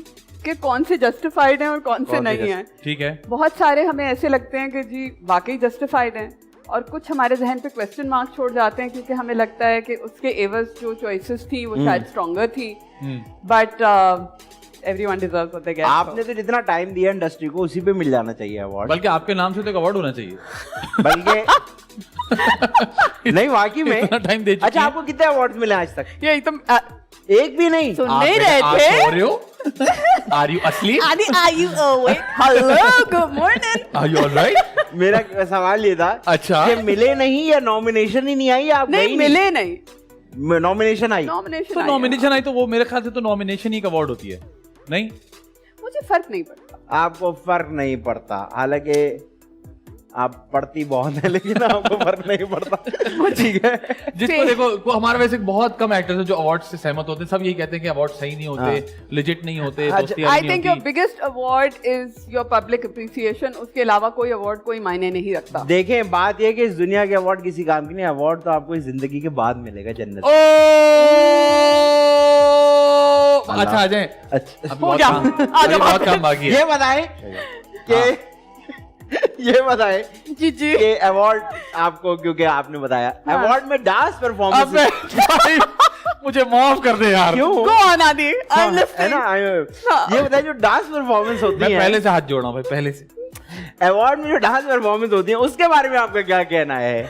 कि कौन से जस्टिफाइड हैं और कौन से नहीं हैं। ठीक है। बहुत सारे हमें ऐसे लगते हैं कि जी वाकई जस्टिफाइड हैं, और कुछ हमारे जहन पे क्वेश्चन मार्क छोड़ जाते हैं क्योंकि हमें लगता है कि उसके एवज जो चॉइसेस थी वो शायद स्ट्रॉन्गर थी। But everyone deserves what they get. आपने तो जितना टाइम दिया इंडस्ट्री को, उसी पे मिल जाना चाहिए अवार्ड। बल्कि आपके नाम से तो एक अवार्ड होना चाहिए। बल्कि नहीं, वाकई में इतना टाइम दे चुकी अच्छा, है। आपको कितने अवार्ड्स मिले आज तक? ये एकदम एक भी नहीं। सुन नहीं रहे थे। Are you asleep? Are you awake? Hello, good morning. Are you all right? मेरा सवाल ये था, अच्छा, कि मिले नहीं या नॉमिनेशन ही नहीं आई? आप नहीं मिले नहीं, नॉमिनेशन आई। नॉमिनेशन नॉमिनेशन आई तो वो मेरे ख्याल से तो नॉमिनेशन ही एक अवार्ड होती है, नहीं? मुझे फर्क नहीं पड़ता। आपको फर्क नहीं पड़ता, हालांकि आप पढ़ती बहुत है लेकिन आपको फर्क नहीं पड़ता। ठीक है, जिसको देखो हमारे वैसे बहुत कम एक्टर्स हैं जो अवार्ड से सहमत होते हैं। सब यही कहते हैं कि अवार्ड सही नहीं होते, लेजिट नहीं होते, दोस्ती I think your biggest award is your public appreciation. उसके अलावा कोई अवार्ड कोई मायने नहीं रखता। देखें, बात ये कि इस दुनिया के अवार्ड किसी काम की नहीं, अवार्ड तो आपको इस जिंदगी के बाद मिलेगा जन्नत। अच्छा आ जाए, अच्छा अभी बहुत काम बाकी है। ये बताएं कि ये बताएं जी जी कि अवार्ड आपको, क्योंकि आपने बताया अवार्ड में डांस परफॉर्मेंस, मुझे माफ कर दे यार। क्यों? गो ऑन आदि, आई एम है ना, ये बताइए जो डांस परफॉर्मेंस होती है, मैं पहले से हाथ जोड़ा भाई, पहले से। अवार्ड में जो डांस परफॉर्मेंस होती है उसके बारे में आपका क्या कहना है?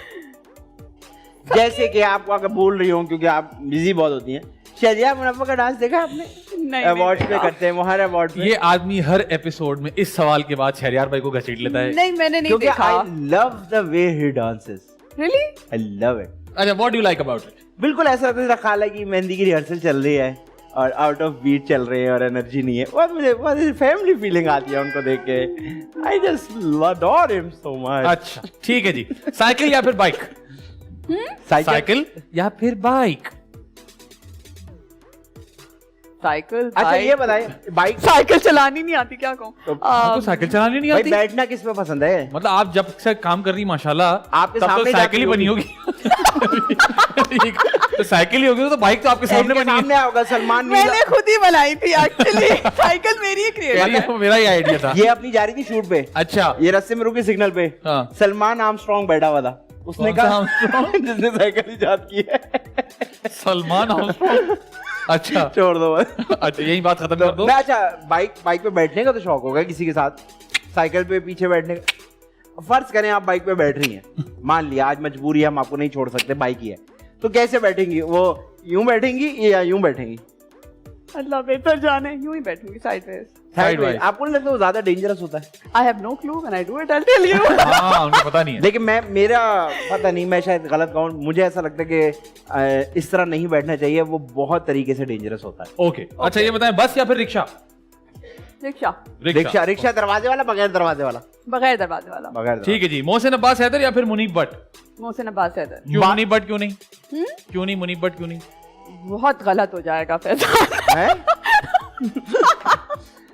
जैसे कि आपको अगर बोल रही हूँ, क्योंकि आप बिजी बहुत होती हैं, शरिया मुनव्वर का डांस देखा आपने? नहीं, अवार्ड पे करते हैं वो, हर अवार्ड पे। ये आदमी हर एपिसोड में इस सवाल के बाद शहरयार भाई को घसीट लेता है। नहीं, मैंने नहीं क्योंकि देखा। I love the way he dances, really I love it. अच्छा, what do you like about it? बिल्कुल ऐसा लगता है ख्याल है कि मेहंदी की रिहर्सल चल रही है और आउट ऑफ बीट चल रहे हैं और एनर्जी नहीं है। बहुत मुझे बहुत फैमिली फीलिंग आती है उनको देख के। I just adore him so much. अच्छा ठीक है जी। साइकिल या फिर बाइक? साइकिल या फिर बाइक? साइकिल। अच्छा ये बताएं, बाइक साइकिल चलानी नहीं आती, क्या कहूँ? आपको साइकिल चलानी नहीं भाई आती? बैठना किस पे पसंद है? मतलब आप जब से काम कर रही माशाल्लाह, आपके तब तो सामने साइकिल ही बनी होगी। तो साइकिल ही होगी, तो बाइक तो आपके सामने बनी है। सामने होगा सलमान। मैंने खुद ही बनाई थी एक्चुअली। साइकिल मेरी ही क्रिएट। मेरा ही आइडिया था। ये अपनी जा रही थी शूट पे। अच्छा, ये रास्ते में रुकी सिग्नल पे। हाँ। सलमान आर्मस्ट्रॉन्ग बैठा हुआ था, उसने कौन सा कहा आर्मस्ट्रॉन्ग? जिसने साइकिल इजाद की है। सलमान आर्मस्ट्रॉन्ग। अच्छा छोड़ दो बस। अच्छा, यही बात खत्म कर दो। मैं अच्छा, बाइक पे बैठने का तो शौक होगा किसी के साथ, साइकिल पे पीछे बैठने का। फर्ज करें आप बाइक पे बैठ रही हैं, मान लिया आज मजबूरी है, हम आपको नहीं छोड़ सकते, बाइक ही है, तो कैसे बैठेंगी? वो यूं बैठेंगी या यूं बैठेंगी? अल्लाह बेहतर जाने, यूं ही बैठूंगी साइडवेज। साइडवेज। आपको नहीं लगता वो ज्यादा डेंजरस होता है? I have no clue when I do it, I tell you. हाँ, उनको पता नहीं है। लेकिन मेरा पता नहीं, मैं शायद गलत कहूँ, मुझे ऐसा लगता है कि इस तरह नहीं बैठना चाहिए, वो बहुत तरीके से डेंजरस होता है। ओके, अच्छा ये बताएं, बस या फिर रिक्शा? रिक्शा। रिक्शा। रिक्शा दरवाजे वाला, बगैर दरवाजे वाला? बगैर दरवाजे वाला। बगैर। ठीक है जी। मोहसिन अब्बास हैदर या फिर मुनीब भट्ट? मोहसिन अब्बास हैदर। क्यों मुनीब भट्ट क्यों नहीं? क्यों नहीं मुनीब भट्ट, क्यों नहीं? बहुत गलत हो जाएगा फैजान। है?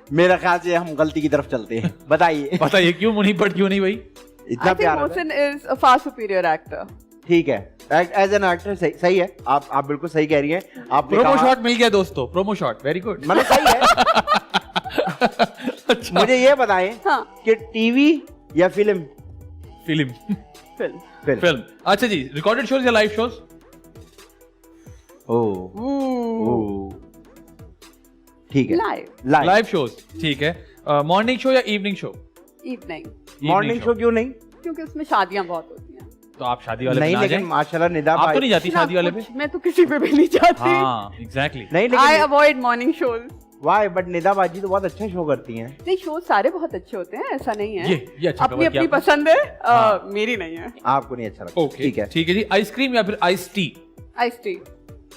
मेरा ख्याल से हम गलती की तरफ चलते हैं। बताइए क्यों मुनीब भट्ट क्यों नहीं भाई? इतना प्यार। Mohsin is a far superior actor. ठीक है, एज एन एक्टर सही है, आप बिल्कुल सही कह रही हैं। आप प्रोमो शॉट मिल गया दोस्तों, प्रोमो शॉट, वेरी गुड। मतलब सही है। अच्छा। मुझे ये बताएं हाँ। कि टीवी या फिल्म? फिल्म। अच्छा जी, रिकॉर्डेड शोज या लाइव शोज? ठीक है, लाइव शोज। ठीक है। मॉर्निंग शो या evening show? Evening. Morning show क्यों नहीं? क्योंकि उसमें शादियां बहुत होती हैं। तो आप शादी वाले नहीं, पे लेकिन माशाल्लाह निदा आप भाई, तो नहीं जाती शादी वाले पे? मैं तो किसी पे भी नहीं जाती। हाँ, एग्जैक्टली। नहीं, आई लेकिन avoid morning shows. Why, but Nida baji तो बहुत अच्छा शो करती हैं। नहीं, शो सारे बहुत अच्छे होते हैं, ऐसा नहीं है। ये अच्छा अपनी cover किया अपनी आपने। पसंद है, मेरी नहीं है। आपको नहीं अच्छा लगता? ओके, ठीक है। ठीक है जी। आइसक्रीम या फिर ice tea? Ice tea.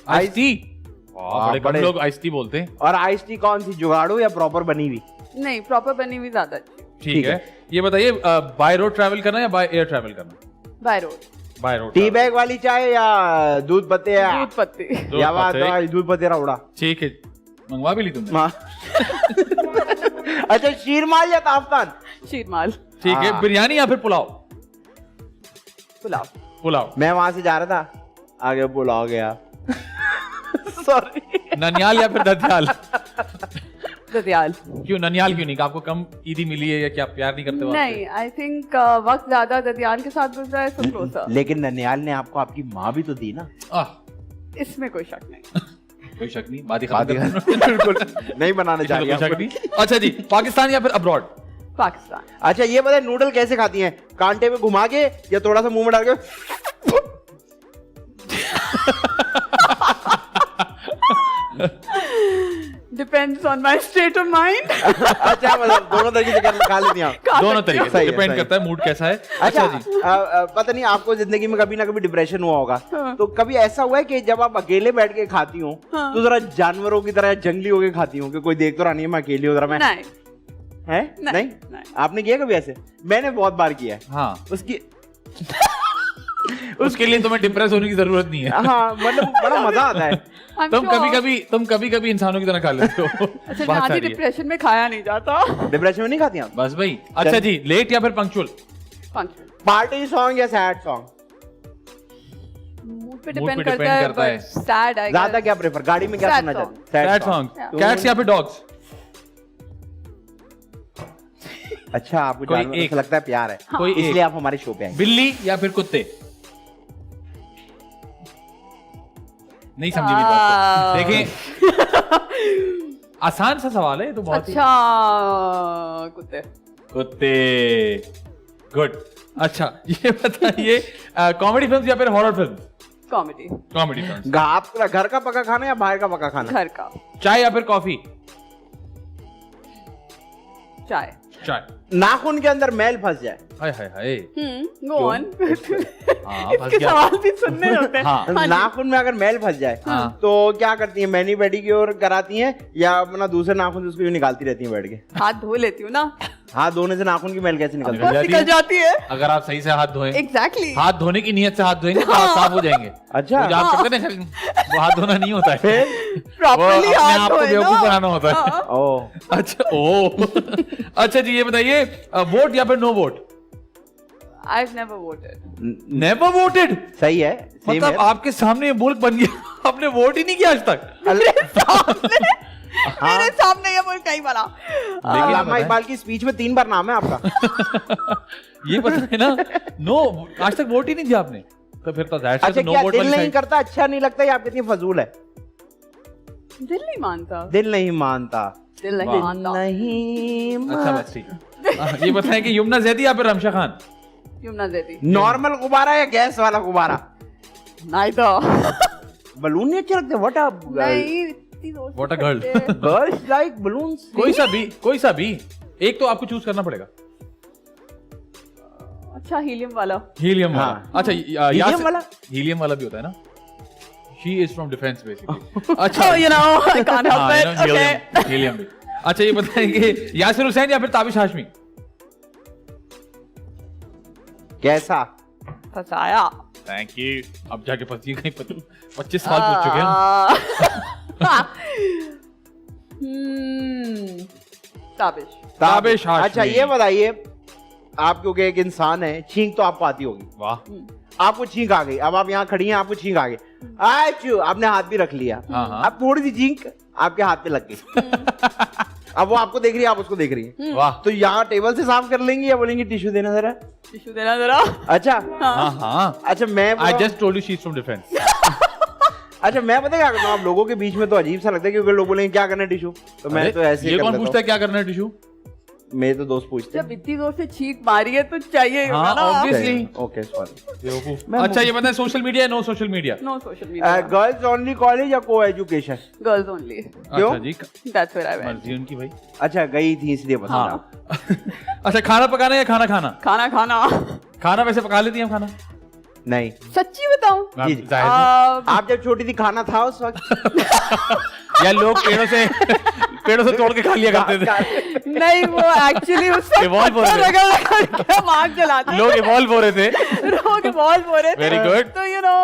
Ice tea? बड़े कम बड़े- लोग आइस टी बोलते हैं। और आइस टी कौन सी, जुगाड़ू या प्रॉपर बनी हुई? नहीं, प्रॉपर बनी हुई ज्यादा अच्छी। ठीक है। ये बताइए, बाय रोड ट्रैवल करना या बाय एयर ट्रैवल करना? By road. By road. Tea bag वाली चाय या दूध पत्ते या दूध पत्ती। या बात है, दूध पत्ते रौड़ा? ठीक है, मंगवा भी ली तुमने? माँ। अच्छा, शीरमाल या ताफ्तान? शीरमाल। ठीक है। हाँ। बिरयानी या फिर पुलाव? पुलाव। पुलाव। मैं वहां से जा रहा था, आगे पुलाव गया। सॉरी। ननियाल या फिर ददियाल? ददियाल। क्यों ननियाल क्यों नहीं? आपको कम ईदी मिली है या क्या, प्यार नहीं करते हो? नहीं, आई थिंक वक्त ज्यादा ददियाल के साथ गुजरा है, सो क्लोजर। लेकिन ननियाल ने आपको आपकी माँ भी तो दी ना। इसमें कोई शक नहीं। कोई शक नहीं, बात ही बात ही खत्म कर दो। बिल्कुल नहीं बनाने जा रही कोई शक आपको। नहीं। अच्छा जी, पाकिस्तान या फिर अब्रॉड? पाकिस्तान। अच्छा ये बताए, नूडल कैसे खाती हैं? कांटे में घुमा के या थोड़ा सा मुंह में डाल के? Depends on my state of mind. अच्छा, मतलब दोनों तरीके से खा लेती हैं आप? दोनों तरीके से, सही है, डिपेंड सही करता है मूड कैसा है। अच्छा जी, पता नहीं आपको जिंदगी में कभी ना कभी डिप्रेशन हुआ होगा, तो कभी ऐसा हुआ है कि जब आप अकेले बैठ के खाती हो तो जरा जानवरों की तरह जंगली होके खाती हो कि कोई देख तो रहा नहीं है, मैं अकेली हूँ, जरा मैं नहीं, है? नहीं? आपने किया कभी ऐसे? मैंने बहुत बार किया है। हाँ उसकी उसके लिए तुम्हें डिप्रेस होने की जरूरत नहीं है। हाँ मतलब बड़ा मजा आता है। तुम कभी कभी इंसानों की तरह खा लेते हो। अच्छा डिप्रेशन में खाया नहीं जाता। डिप्रेशन में नहीं खाती आप? बस भाई। अच्छा जी, लेट या फिर पंक्चुअल? पार्टी सॉन्ग या सैड सॉन्ग? मूड पे डिपेंड करता है। सैड आई ज्यादा क्या प्रेफर, गाड़ी में क्या सुनना चाहते? Sad song. कैट्स या फिर डॉग्स? अच्छा आपको जानवर से लगता है प्यार है, कोई इसलिए आप हमारे शो पे आए। बिल्ली या फिर कुत्ते? नहीं समझी मेरी बात को। देखें आसान सा सवाल है तो बहुत। अच्छा कुत्ते। कुत्ते, गुड। अच्छा ये बताइए, कॉमेडी फिल्म या फिर horror film? Comedy. Comedy film. आपका घर का पका खाना या बाहर का पका खाना? घर का। चाय या फिर कॉफी? चाय। चाय। नाखून के अंदर मैल फंस जाए? हाय हाय हाय। Go on. फंस इसके गया। सवाल भी सुनने होते हैं। हाँ। नाखून में अगर मैल फंस जाए तो क्या करती है? मैनी पेडिक्योर कराती हैं या अपना दूसरे नाखून से उसको यूं निकालती रहती हैं बैठ के? हाथ धो लेती हूँ ना। हाथ धोने से नाखून की मैल कैसे निकलती है? निकल जाती है अगर आप सही से हाथ धोएं। एग्जैक्टली। हाथ धोने की नीयत से हाथ धोएंगे तो हाथ साफ हो जाएंगे। अच्छा जो आप करते हैं वो हाथ धोना नहीं होता है, प्रॉपर्ली अपने हाथ आप को धोए बेवकूफ ना। बनाना होता है। ओ अच्छा ओ अच्छा जी ये बताइए, वोट या फिर no vote? I've never voted. Never voted? सही है। मतलब आपके सामने ये मुल्क बन गया, आपने वोट ही नहीं किया आज तक? मेरे सामने ये मुल्क नहीं बना। अल्लामा इकबाल की स्पीच में 3 बार नाम है आपका। ये पता है ना? नो, आज तक वोट ही नहीं दिया आपने, तो फिर तो अच्छा क्या दिल नहीं करता, अच्छा नहीं लगता या आप कितनी फजूल है? दिल नहीं मानता। दिल नहीं मानता। दिल नहीं मानता। अच्छा बस ठीक। ये बताएं कि यमुना जैदी या फिर रमशा खान? यमुना जैदी। नॉर्मल गुब्बारा या गैस वाला गुब्बारा? Neither। बलून नहीं अच्छे लगते? What a What a girl। Girls like balloons. कोई सा भी एक तो आपको चूज करना पड़ेगा। अच्छा हीलियम वाला। हीलियम वाला। हाँ। अच्छा हीलियम वाला? हीलियम वाला भी होता है ना? She is from defense basically। अच्छा you know I can't help it। Okay। Helium भी। अच्छा ये बताएंगे, यासिर हुसैन या फिर ताबिश हाशमी? कैसा? फसाया। Thank you. अब जाके फंसी कहीं 25 साल पूछ चुके हैं। ताबिश हाशमी। अच्छा ये बताइए, आप क्योंकि एक इंसान है, छींक तो आपको आती होगी। वाह। आपको छींक आ गई, अब आप यहाँ खड़ी हैं, आपको छींक आ गई, आपने हाथ भी रख लिया, अब थोड़ी सी छींक आपके हाथ पे लग गई। अब वो आपको देख रही है, आप उसको देख रही है। वाह। तो यहाँ टेबल से साफ कर लेंगी या बोलेंगी टिश्यू देना जरा? टिश्यू देना जरा। अच्छा हाँ। अच्छा मैं I just told you she's from defense। अच्छा मैं पता क्या करता हूँ, आप लोगों के बीच में तो अजीब सा लगता है क्योंकि लोग बोलेंगे क्या करना है टिश्यू, तो मैं तो ऐसे ये कौन पूछता है क्या करना है टिश्यू? मेरे तो दोस्त पूछते हैं। जब इतनी जोर से छींक मारी है तो चाहिए ही होगा ना। ऑब्वियसली। Okay sorry. अच्छा ये बताएं, सोशल मीडिया या no social media? No social media. Girls only college या को एजुकेशन? Girls only. क्यों? अच्छा जी, दैट्स वेयर आई वेंट। मर्जी उनकी भाई। अच्छा गई थी इसलिए पसंद। हाँ। अच्छा खाना पकाना या खाना खाना? खाना खाना। खाना वैसे पका लेती हैं खाना? नहीं। सच्ची बताऊं? जी जाहिर है। आप जब छोटी थी खाना था उस वक्त? या लोग पेड़ों से तोड़ के खा लिया करते थे? नहीं वो एक्चुअली उससे Evolve हो रहे थे। मार्क जलाते लोग इवॉल्व हो रहे थे। लोग इवॉल्व हो रहे थे। Very good। तो यू नो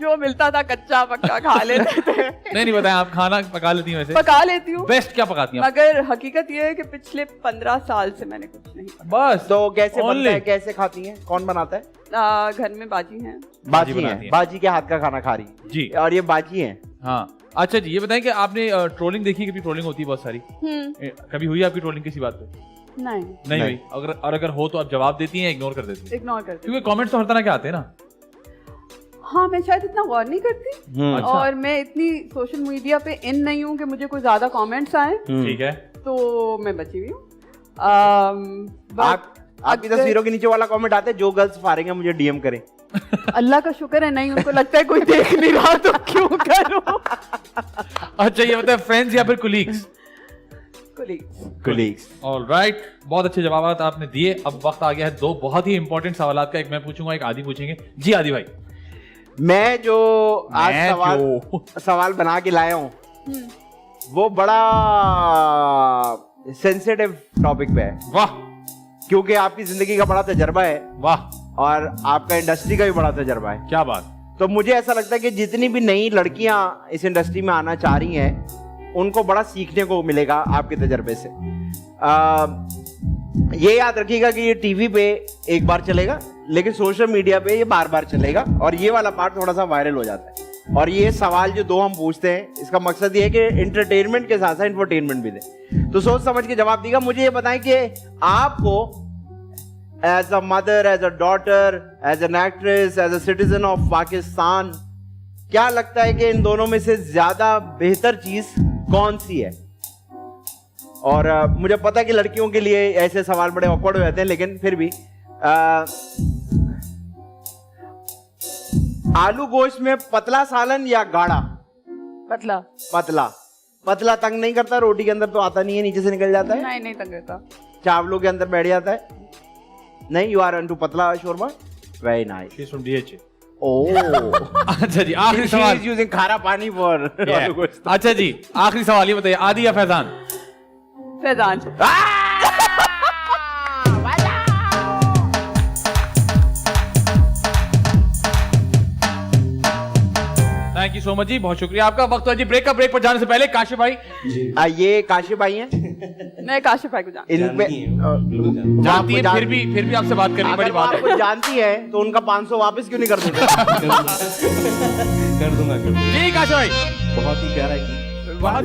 जो मिलता था कच्चा पक्का खा लेते थे। नहीं बताएं, आप खाना पका लेती हैं वैसे? पका लेती हूँ। बेस्ट क्या पकाती हैं? मगर हकीकत ये है कि पिछले 15 साल से मैंने कुछ नहीं बस। तो कैसे Only। बनता है, कैसे खाती हैं, कौन बनाता है? पकाया। घर में बाजी हैं। बाजी बनाती है, बाजी के हाथ का खाना खा रही जी। और ये बाजी है। हाँ। अच्छा जी ये बताएं कि आपने ट्रोलिंग देखी? कभी ट्रोलिंग होती है बहुत सारी, कभी हुई आपकी ट्रोलिंग किसी बात पे? नहीं हुई। अगर हो तो आप जवाब देती हैं, इग्नोर कर देती हैं? इग्नोर करती क्योंकि कमेंट्स तो हर तरह के आते हैं ना। हाँ मैं शायद इतना गौर नहीं करती। अच्छा। और मैं इतनी सोशल मीडिया पे इन नहीं हूँ कि मुझे कोई ज्यादा कमेंट्स आए, ठीक है। तो मैं बची हुई हूँ। आपकी तस्वीरों के नीचे वाला कमेंट आता है, जो गर्ल्स फारेंगे मुझे डीएम करें। अल्लाह का शुक्र है नहीं, उनको लगता है कोई देख नहीं रहा तो क्यों करूं। अच्छा ये बताएं, फ्रेंड्स या फिर कुलीग्स? कुलीग्स। ऑलराइट, बहुत अच्छे जवाब आपने दिए। अब वक्त आ गया है 2 बहुत ही इंपॉर्टेंट सवाल का। एक मैं पूछूंगा, एक आदि पूछेंगे। जी आदि भाई। मैं जो आज सवाल बना के लाया हूँ वो बड़ा सेंसिटिव टॉपिक पे है। वाह, क्योंकि आपकी जिंदगी का बड़ा तजर्बा है। वाह, और आपका इंडस्ट्री का भी बड़ा तजर्बा है। क्या बात। तो मुझे ऐसा लगता है कि जितनी भी नई लड़कियां इस इंडस्ट्री में आना चाह रही हैं, उनको बड़ा सीखने को मिलेगा आपके तजर्बे से। ये याद रखिएगा कि ये टीवी पे एक बार चलेगा, लेकिन सोशल मीडिया पे ये बार बार चलेगा, और ये वाला पार्ट थोड़ा सा वायरल हो जाता है। और ये सवाल जो दो हम पूछते हैं, इसका मकसद ये है कि एंटरटेनमेंट के साथ साथ इंफरटेनमेंट भी दे। तो सोच समझ के जवाब दीजिएगा। मुझे ये बताएं कि आपको as a mother, as a daughter, as an actress, as a citizen of Pakistan, क्या लगता है कि इन दोनों में से ज्यादा बेहतर चीज कौन सी है? और मुझे पता है कि लड़कियों के लिए ऐसे सवाल बड़े ऑकवर्ड हो जाते हैं, लेकिन फिर भी आलू गोश्त में पतला सालन या गाढ़ा? पतला। पतला। पतला तंग नहीं करता? रोटी के अंदर तो आता नहीं है, नीचे से निकल जाता है। नहीं, नहीं तंग करता। चावलों के अंदर बैठ जाता है? नहीं, यू आर इनटू पतला शोरबा। Very nice. She is from DHA. Oh अच्छा जी, आखिरी सवाल। यूजिंग खारा पानी फॉर आलू गोश्त। अच्छा जी, आखिरी सवाल ये बताइए, आदि या Faizan? Faizan. Thank you so much जी, बहुत शुक्रिया आपका। वक्त है जी ब्रेक का। ब्रेक पर जाने से पहले काशिफ भाई, ये काशिफ भाई हैं। मैं काशिफ भाई को जानती इन पे जानती है, फिर भी आपसे बात करनी बड़ी बात है। आपको जानती है तो उनका 500 वापस क्यों नहीं कर देते? कर दूंगा जी काशिफ भाई, बहुत ही प्यारा गीत। बहुत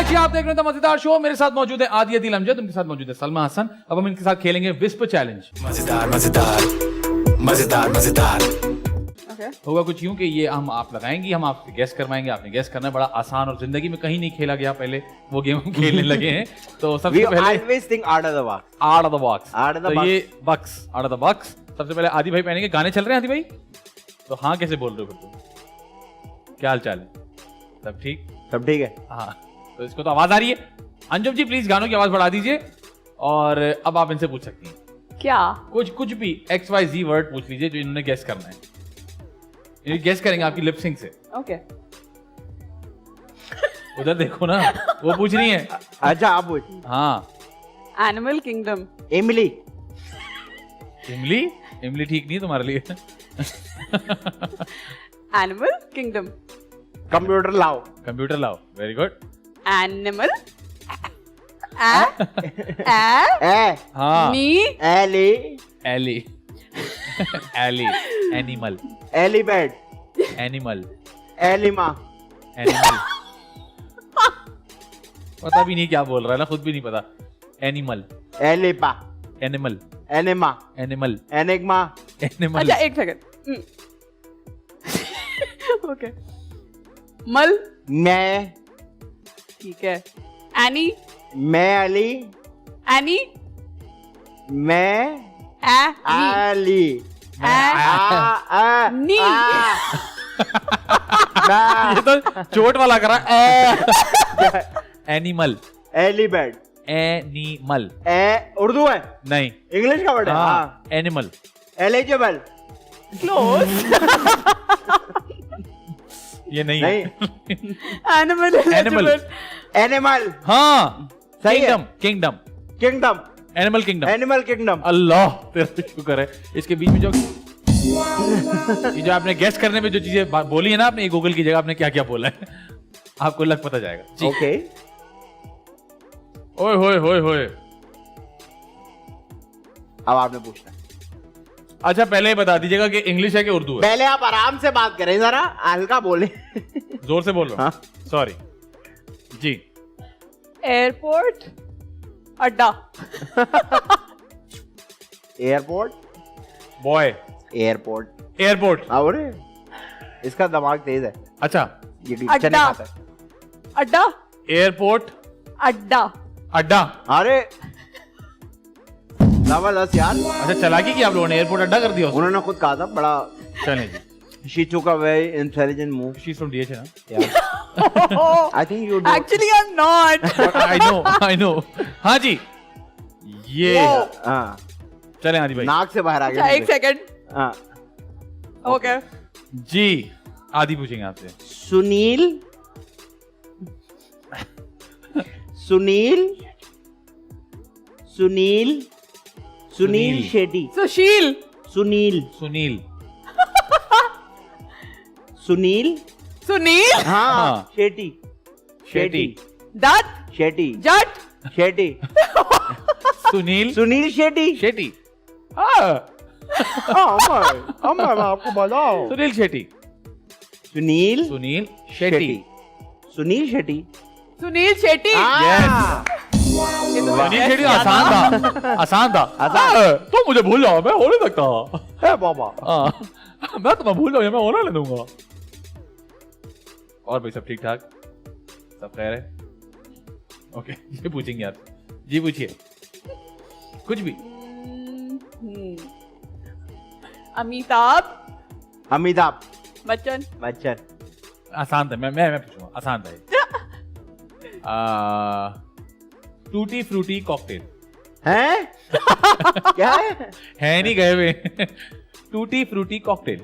ही आप देख रहे हैं मजेदार शो। मेरे साथ मौजूद है आदि अदील अमजद, उनके साथ मौजूद है सलमा हसन। अब हम इनके साथ खेलेंगे विस्पर चैलेंज। मजेदार मजेदार मजेदार मजेदार। होगा कुछ यूं कि ये हम आप लगाएंगी, हम आपसे गैस करवाएंगे, आपने गैस करना है। बड़ा आसान और जिंदगी में कहीं नहीं खेला गया पहले वो गेम हम खेलने लगे हैं। तो सबसे पहले always think out of the box. Out of the box. Out of the तो box. ये box out of the box. सबसे पहले आदि भाई पहनेंगे। गाने चल रहे हैं आदि भाई? तो हाँ कैसे बोल रहे हो फिर तुम? क्या हाल चाल है? सब ठीक? सब ठीक है। हाँ, तो इसको तो आवाज आ रही है। अंजुम जी प्लीज गानों की आवाज बढ़ा दीजिए। और अब आप इनसे पूछ सकती हैं क्या कुछ भी XYZ वर्ड पूछ लीजिए जो इन्होंने गेस करना है। ये गेस करेंगे आपकी लिप सिंक से। ओके उधर देखो ना, वो पूछ रही है। अच्छा आप पूछ। हाँ, एनिमल किंगडम। इमली। इमली? इमली ठीक नहीं है तुम्हारे लिए। Animal kingdom. कंप्यूटर लाओ। कंप्यूटर लाओ, वेरी गुड। एनिमल हाँ, नी एली एली एली एनिमल एलिबेट एनिमल एलिमा एनिमल पता भी नहीं क्या बोल रहा है ना, खुद भी नहीं पता। एनिमल एलिपा एनिमल एनिमा एनिमल एनिग्मा। एनिमल। अच्छा एक सेकंड। ओके मल। मैं ठीक है। एनी मैं अली एनी मैं अली नी ये तो चोट वाला करा। एनिमल एलिबेट एनिमल उर्दू है नहीं, इंग्लिश का वर्ड है। हाँ एनिमल एलिजिबल क्लोज। ये नहीं नहीं एनिमल एनिमल एनिमल। हाँ सही है। Kingdom kingdom kingdom animal kingdom animal kingdom. Allah तेरा शुक्र है। इसके बीच में जो ये जो आपने गेस करने में जो चीजें बोली है ना आपने, गूगल की जगह आपने क्या क्या बोला है आपको लग पता जाएगा जी। ओके ओए होए होए होए। अब आपने पूछना है। अच्छा पहले ही बता दीजिएगा कि इंग्लिश है कि उर्दू है। पहले आप आराम से बात करें, जरा हल्का बोले। जोर से बोल रहा हूँ, सॉरी जी। एयरपोर्ट अड्डा। Airport boy airport airport. अरे इसका दिमाग तेज है। अच्छा ये चने अड्डा खाता है। अड्डा एयरपोर्ट अड्डा। अड्डा। अरे जबरदस्त यार। अच्छा चालाकी की आप लोगों ने, एयरपोर्ट अड्डा कर दिया उसने। उन्होंने खुद कहा था बड़ा। चलें जी। She took a very intelligent move. She from DH है ना। I think you do. Actually I'm not. I know हाँ जी ये हाँ चलें आदि भाई नाक से बाहर आ अच्छा गया। एक सेकंड। हाँ ओके जी। आदि पूछेंगे आपसे। सुनील सुनील सुनील सुनील शेट्टी। सुशील। सुनील सुनील सुनील सुनील। हाँ शेट्टी शेट्टी दत्त शेट्टी जट शेट्टी सुनील सुनील शेट्टी। शेट्टी। हाँ मैं आपको बताओ। सुनील शेट्टी सुनील सुनील शेट्टी सुनील शेट्टी। सुनील शेट्टी। सुनील शेट्टी आसान था आसान था। तो मुझे भूल जाओ, मैं हो नहीं सकता है बाबा। मैं तुम्हें भूल जाऊँ, मैं होना ले दूंगा। और भाई सब ठीक ठाक, सब खैर है? ओके ये पूछेंगे आप जी, पूछिए कुछ भी। अमिताभ अमिताभ बच्चन। बच्चन। आसान था, मैं पूछूंगा, आसान था ये। टूटी फ्रूटी कॉकटेल हैं? क्या है नहीं गए हुए। Tutti frutti cocktail.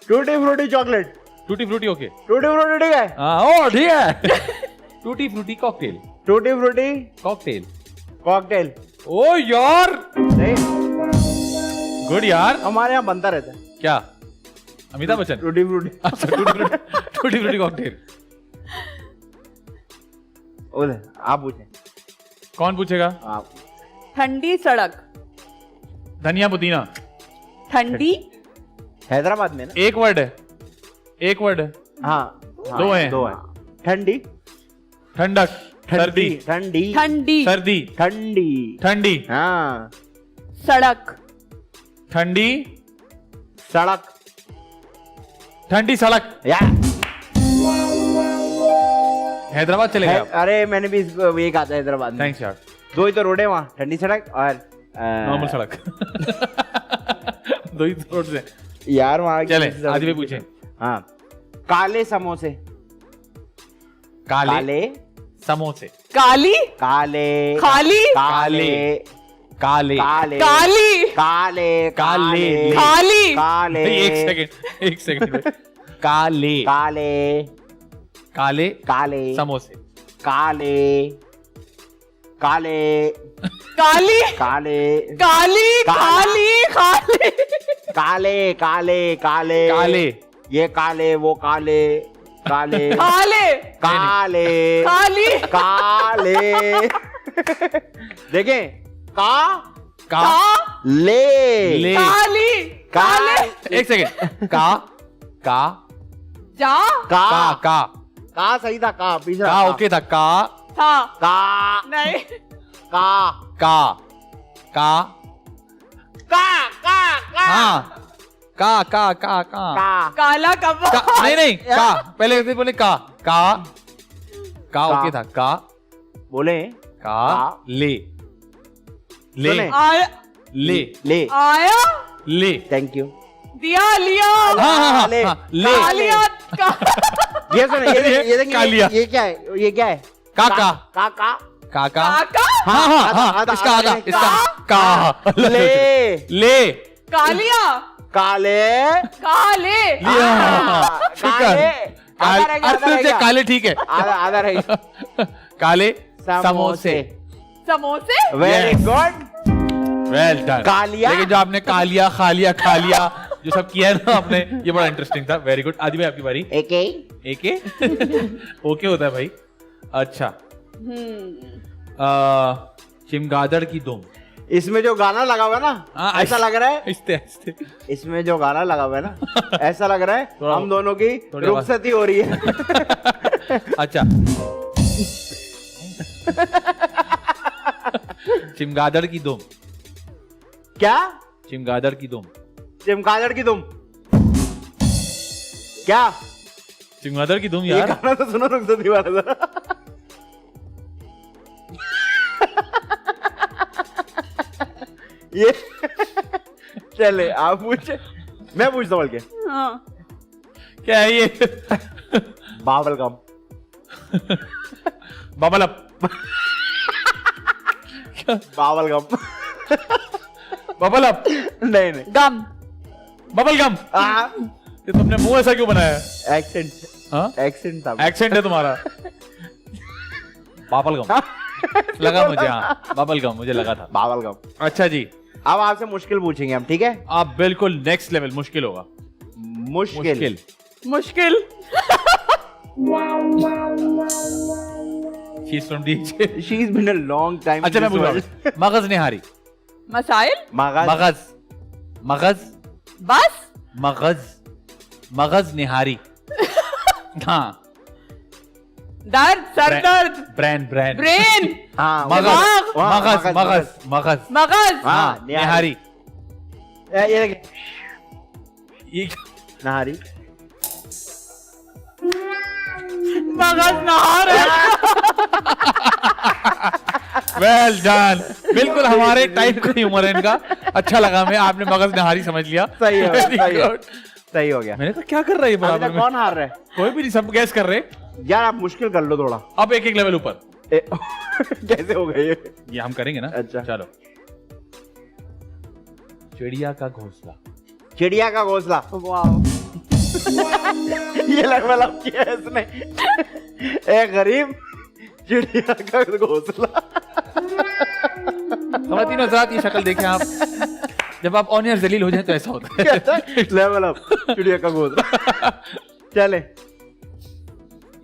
Tutti frutti chocolate. Tutti frutti okay. Tutti frutti ठीक है। हाँ ओ ठीक है। Tutti frutti cocktail. Tutti frutti cocktail cocktail. ओ यार नहीं गुड यार। हमारे यहाँ बनता रहता है। क्या? अमिताभ बच्चन। Tutti frutti. अच्छा टूटी फ्रूटी कॉकटेल। बोले आप पूछे। कौन पूछेगा? आप। ठंडी सड़क। धनिया पुदीना। ठंडी हैदराबाद में ना। एक वर्ड है, एक वर्ड है। हाँ दो हैं। दो है। ठंडी ठंडक सर्दी ठंडी ठंडी सर्दी ठंडी ठंडी हाँ सड़क। ठंडी सड़क ठंडी सड़क। या हैदराबाद चले गए आप। अरे मैंने भी ये कहा था हैदराबाद में। थैंक्स यार। दो ही तो रोड है वहाँ, ठंडी सड़क और नॉर्मल सड़क। दो ही रोड से। यार वहाँ चले आदि भी पूछे। हाँ काले समोसे। काले काले समोसे। काली, काले, खाली, काले, काले, काले, काली, काले, काले, खाली, काले, एक सेकंड काले, काले, काले, काले, समोसे। काले, काले, काली, काले, काली, खाली, खाली, काले, काले, काले, काले, ये काले, वो काले, काले, काले, काले, काली, काले, देखें, का, का, ले, ले, काली, काले, एक सेकंड, का, जा, का सही था, का पीछे का ओके था, का, था, का, नहीं, का, का, का, का, हाँ, का, काला कब्बा, नहीं, का, पहले बोले का ओके था, का, बोले, का, ले, सुने। आया, ले, आया, ले, थैंक यू, दिया, लिया, हाँ, ले, ले, कालिया, ये सुने, ये देखिए, कालिया। ये क्या है, ये क्या है, काका, काका, काका, काका, हाँ, इसका आधा, का, ले, कालिया, काले, काले, शुक्र, काले ठीक है, आधा रही, काले समोसे। समोसे, वेरी गुड, वेल डन। कालिया? लेकिन जो आपने कालिया, खालिया, खालिया जो सब किया है ना आपने, ये बड़ा इंटरेस्टिंग था। Very good. आदि भाई आपकी बारी। एके ओके होता है भाई। अच्छा, चिमगादड़ की दुम। इसमें जो गाना लगा हुआ है ना, ऐसा लग रहा है, आहिस्ते इसमें जो गाना लगा हुआ है ना, ऐसा लग रहा है थोड़ा- हम दोनों की थोड़ी रुखसती हो रही है। अच्छा, चिमगादड़ की दुम। क्या? चिमगादड़ की दुम। चिमगादड़ की दुम क्या? चिमगादड़ की दुम ये यार। गाना तो सुनो, रुखसती वाला था। ये चले आप पूछे, मैं पूछता हूँ बल्कि। हाँ, क्या है ये? बाबल गम। Bubble up. बाबल गम। Bubble up. नहीं नहीं, गम, बबल गम। ये तुमने मुंह ऐसा क्यों बनाया है? एक्सेंट, हाँ? एक्सेंट था। एक्सेंट है तुम्हारा। बाबल गम लगा मुझे। हाँ, बबल गम मुझे लगा था। बाबल गम। अच्छा जी, अब आपसे मुश्किल पूछेंगे हम, ठीक है? आप बिल्कुल नेक्स्ट लेवल। मुश्किल होगा। मुश्किल। मुश्किल, She's from DJ। She's been a long time. अच्छा, मैं पूछ रहा हूँ। मगज निहारी। मसाइल, मगज, मगज, बस, मगज निहारी। हाँ, दर्द, सर दर्द, ब्रेन, ब्रेन, हाँ, मगज, हाँ, मगज, मगज, हाँ, निहारी। ये देखिए, ये नहारी। मगज नहा रहा। Well done. बिल्कुल हमारे टाइप का ह्यूमर है इनका। अच्छा लगा मैं, आपने मगज निहारी समझ लिया। सही है, Very सही है। good। सही हो गया। मैंने कहा क्या कर रहा है ये अभी बराबर तक में? कौन हार रहा है? कोई भी नहीं, सब गैस कर रहे। यार आप मुश्किल कर लो थोड़ा। अब एक लेवल ऊपर। कैसे हो गए ये हम करेंगे ना। अच्छा। चलो। चिड़िया का घोंसला। चिड़िया का घोंसला। वाओ, ये लेवल अप किया है इसने। एक गरीब चिड़िया का घोंसला। खवातीन हज़रात, ये शक्ल देखें आप। जब आप ऑन एयर जलील हो जाए तो ऐसा होता है। लेवल अप, चिड़िया का घोंसला। चले,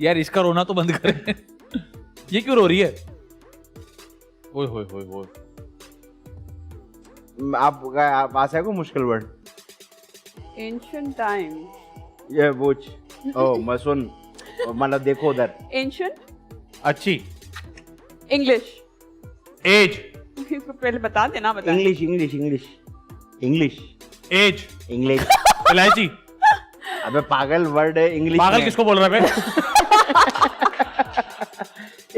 यार इसका रोना तो बंद करें। ये क्यों रो रही है? ओए होए होए होए। आप पास है कोई मुश्किल वर्ड? एंशिएंट टाइम, ये पूछ। ओ मैं सुन, मतलब देखो उधर। एंशिएंट, अच्छी। English, age. इसको पहले बता देना, बता। English, English, English, English, age. English. इलायची। अबे पागल वर्ड है इंग्लिश। पागल किसको बोल रहा है बे?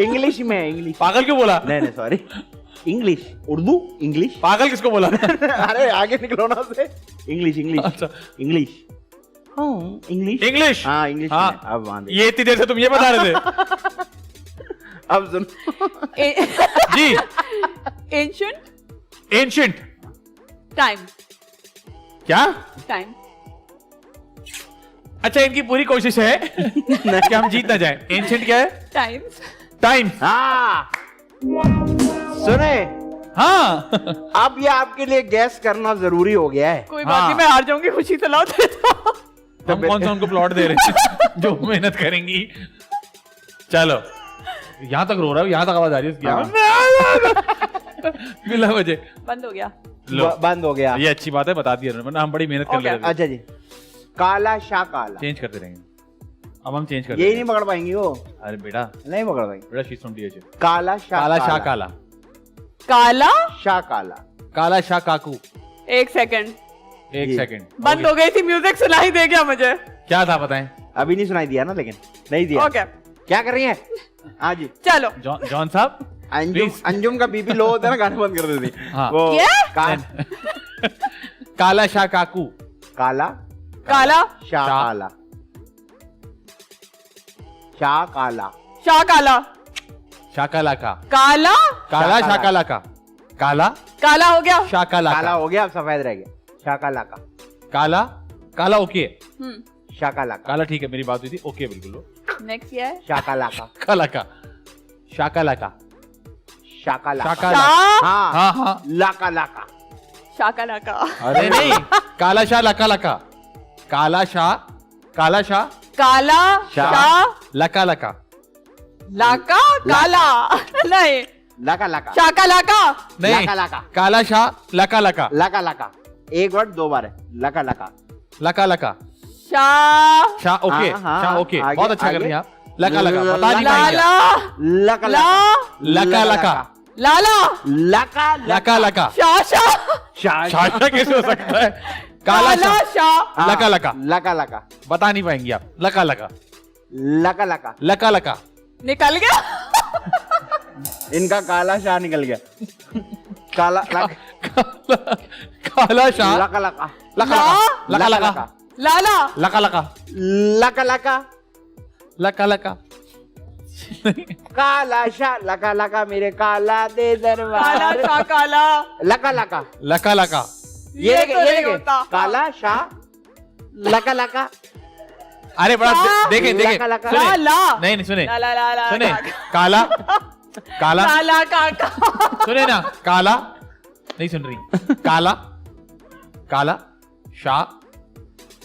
इंग्लिश में है, इंग्लिश। पागल क्यों बोला? नहीं नहीं सॉरी, इंग्लिश, उर्दू, इंग्लिश। पागल किसको बोला? अरे आगे निकलो ना से। इंग्लिश, इंग्लिश, अच्छा। इंग्लिश। हाँ, इंग्लिश। इंग्लिश। हाँ, इंग्लिश। हाँ। में। अब मान ये इतनी देर से तुम ये बता रहे थे। अब सुन। जी, एंशिएंट एंशिएंट टाइम। क्या? टाइम। अच्छा, इनकी पूरी कोशिश है कि हम जीत ना जाए। एंशिएंट क्या है? टाइम्स। टाइम। हाँ सुने, हाँ अब ये आपके लिए गैस करना जरूरी हो गया है। कोई बात नहीं, मैं हार जाऊंगी, खुशी से लौट देता। हम कौन सा उनको प्लॉट दे रहे हैं जो मेहनत करेंगी। चलो, यहां तक रो रहा हूं, यहां तक आवाज आ रही है उसकी। बिला वजह बंद हो गया। बंद हो गया। ये अच्छी बात है, बता दिया वरना हम बड़ी मेहनत कर रहे थे। अच्छा जी, काला शाह काला। चेंज करते रहेंगे, अब हम चेंज करते यही नहीं पकड़ पाएंगी वो। अरे बेटा, नहीं पकड़ पाएंगी। बेटा शीज फ्रॉम डीएच। काला शाह काला शाह काला। काला शाह काला। काला शाह काकू। एक सेकंड, एक सेकंड, बंद हो गई थी, म्यूजिक सुनाई दे गया मुझे। क्या था बताएं? अभी नहीं सुनाई दिया ना, लेकिन नहीं दिया। ओके, क्या कर रही है? हाँ जी, चलो। जॉन साहब, अंजुम का बीपी लो होता है ना, गाना बंद कर देती। हाँ। वो क्या? काला शाह काकू। काला काला शाह काला। शाह काला। शाह काला। शाकाला का। काला काला शाकाला का। काला काला हो गया। शाकाला काला का। हो गया, अब सफेद रह गया। शाह काला का। काला काला ओके। शाह काला का। काला ठीक है, मेरी बात हुई थी, ओके बिल्कुल। नेक्स्ट क्या है? शाह काला का। काला का। शाकाला का। शाकाला। शाकाला। हाँ हाँ हाँ। लाका लाका। शाकाला का। अरे नहीं, काला शाह लका लका। काला शाह, काला शाह, काला शाह लका लका। लाका काला नहीं, लाका लाका। शाका लाका नहीं, लाका लाका। काला शाह लका लका। लाका लाका एक वर्ड दो बार है। लाका लाका। लका लका। शाह शाह ओके, हाँ, हाँ, शाह ओके, आगे, बहुत अच्छा कर आगे। रही हैं आप। लका लका बता नहीं पाएंगे लाला आप। लाका ला लका लका। लाला लाका लका लका। शाशा शाह शाह कैसे हो सकता है? काला काला शाह शाह लका लका। लाका लाका। बता नहीं पाएंगे आप। लका लका। लाका लाका। लका लका। निकल गया। इनका काला शाह निकल गया। काला काला शाह लाका लाका। लका लका। लका लका। लाला लका लका। लाका लाका। लका लका। काला शाह लका लका मेरे काला दे काला दरबार। शाह काला। लका लका। लका लका। ये तो देखे, नहीं होता। काला शाह लका लका। अरे बड़ा शाह। देखें देखें लका लका। सुने। ला नहीं नहीं सुने ला ला ला ला सुने। ला। काला काला काला काका। सुने ना। काला नहीं सुन रही। काला काला शाह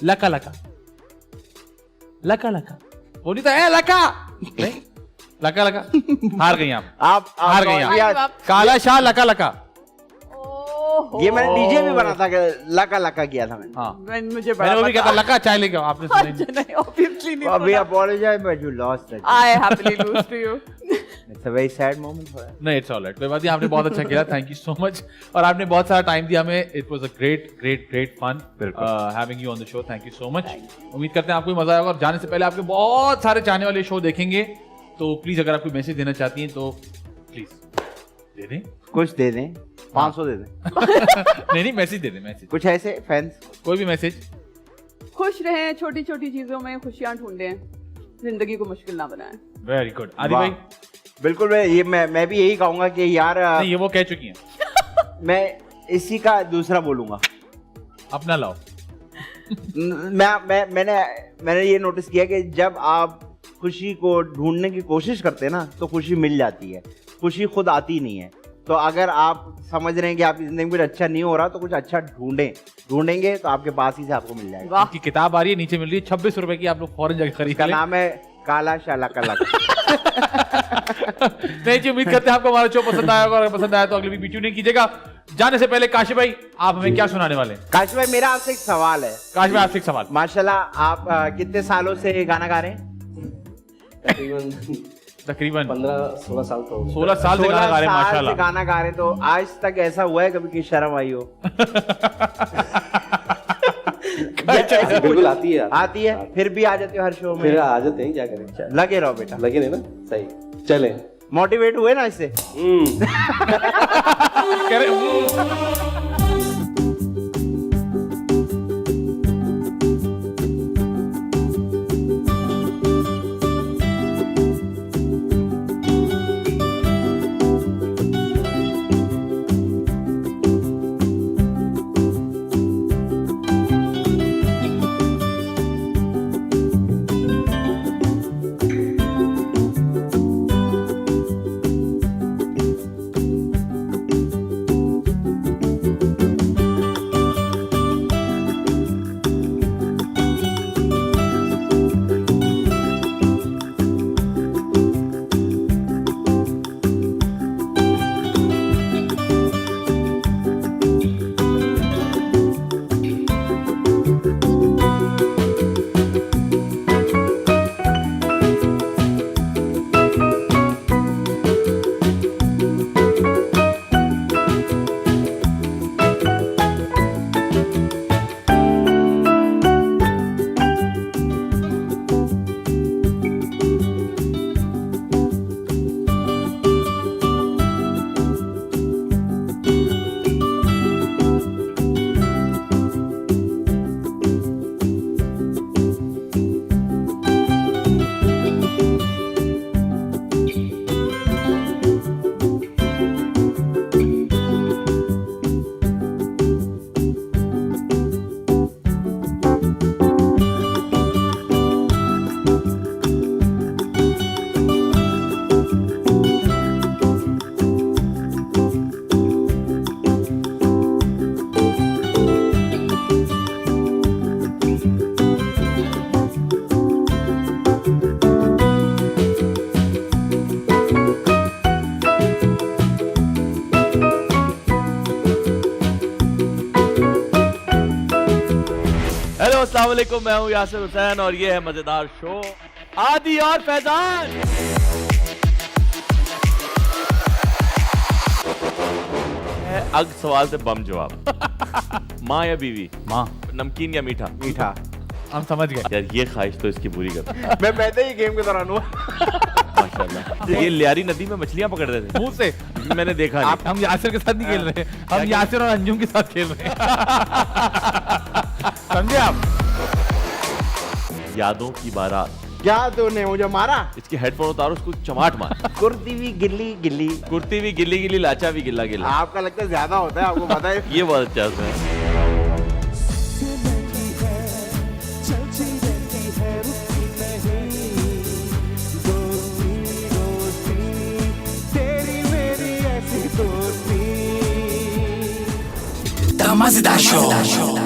लका लका। लका लका बोली तो है लका नहीं। लका लका। हार गई आप हार गई आप। काला शाह लका लका। ओहो। ये मैंने डीजे भी बना था कि लका लका किया था मैंने। हाँ, मुझे मैंने वो भी कहा था लका चाय लेके आओ, आपने सुना ही नहीं। नहीं, obviously नहीं अभी सुना। apologize but you lost that. I happily lose to you. It's a very sad moment for us. नहीं, इट्स ऑलराइट, कोई बात नहीं। आपने बहुत अच्छा किया, थैंक यू सो मच। और आपने बहुत सारा टाइम दिया हमें। It was a great great great fun having you on the show. Thank you so much. उम्मीद करते हैं आपको भी मजा आएगा। और जाने से पहले आपके बहुत सारे चाहने वाले शो देखेंगे, तो प्लीज अगर आप कोई मैसेज देना चाहती हैं तो प्लीज दे दें। कुछ दे दें, 500 दे दें। नहीं नहीं, मैसेज दे दें, मैसेज, कुछ ऐसे फैंस। कोई भी मैसेज। खुश रहें, छोटी छोटी चीजों में खुशियां ढूंढें, जिंदगी को मुश्किल ना बनाएं। Very good. आदि वाह। भाई? बिल्कुल, मैं भी यही कहूंगा कि यार नहीं, ये वो कह चुकी हैं। मैं इसी का दूसरा बोलूंगा। अपना लाओ। मैंने ये नोटिस किया कि जब आप खुशी को ढूंढने की कोशिश करते हैं ना, तो खुशी मिल जाती है। खुशी खुद आती नहीं है। तो अगर आप समझ रहे हैं कि आपकी जिंदगी में कुछ अच्छा नहीं हो रहा, तो कुछ अच्छा ढूंढेंगे तो आपके पास ही से आपको मिल जाएगा। इनकी किताब आ रही है, नीचे मिल रही है, 26 रुपए की। आप लोग फौरन जाकर खरीद इसका लें। नाम है काला शाला कला। नहीं जी, उम्मीद करते हैं आपको हमारा शो पसंद आया होगा। अगर पसंद आया तो अगले वीक ट्यून इन कीजिएगा। जाने से पहले काशी भाई, आप हमें क्या सुनाने वाले हैं? काशी भाई, मेरा आपसे एक सवाल है। काशी भाई, आपसे एक सवाल। माशाल्लाह, आप कितने सालों से गाना गा रहे हैं? तकरीबन 15-16 साल तो 16 साल से गाना गा रहे हैं। 16 साल से माशाल्लाह। गाना गा रहे हैं, तो आज तक ऐसा हुआ है कभी कि शर्म आई हो? बिल्कुल आती है। आती है, फिर भी आ जाते हो हर शो में? फिर आ जाते हैं, क्या करें। लगे रहो बेटा। लगे नहीं ना, सही चले। मोटिवेट हुए ना इससे? कह रहे- अस्सलाम वालेकुम, मैं हूं यासिर हुसैन और ये है मजेदार शो आदि और फैजान। अग सवाल से बम जवाब। माँ या बीवी? माँ। नमकीन या मीठा? मीठा। हम समझ गए यार ये ख्वाहिश तो इसकी पूरी कर। मैं पहले ही गेम के दौरान हुआ। माशाल्लाह। ये लियारी नदी में मछलियां पकड़ रहे थे मुंह से। मैंने देखा नहीं। हम यासिर के साथ नहीं खेल रहे, हम यासिर और अंजुम के साथ खेल रहे हैं। समझे आप? यादों की बारात। क्या तूने मुझे मारा? इसके हेडफोन उतारो, उसको चमाट मार। कुर्ती भी गिल्ली गिल्ली, कुर्ती भी गिल्ली गिल्ली, लाचा भी गिल्ला गिल्ला। आपका लगता है ज्यादा होता है, आपको पता है। ये बहुत अच्छा है। The Mazda Show.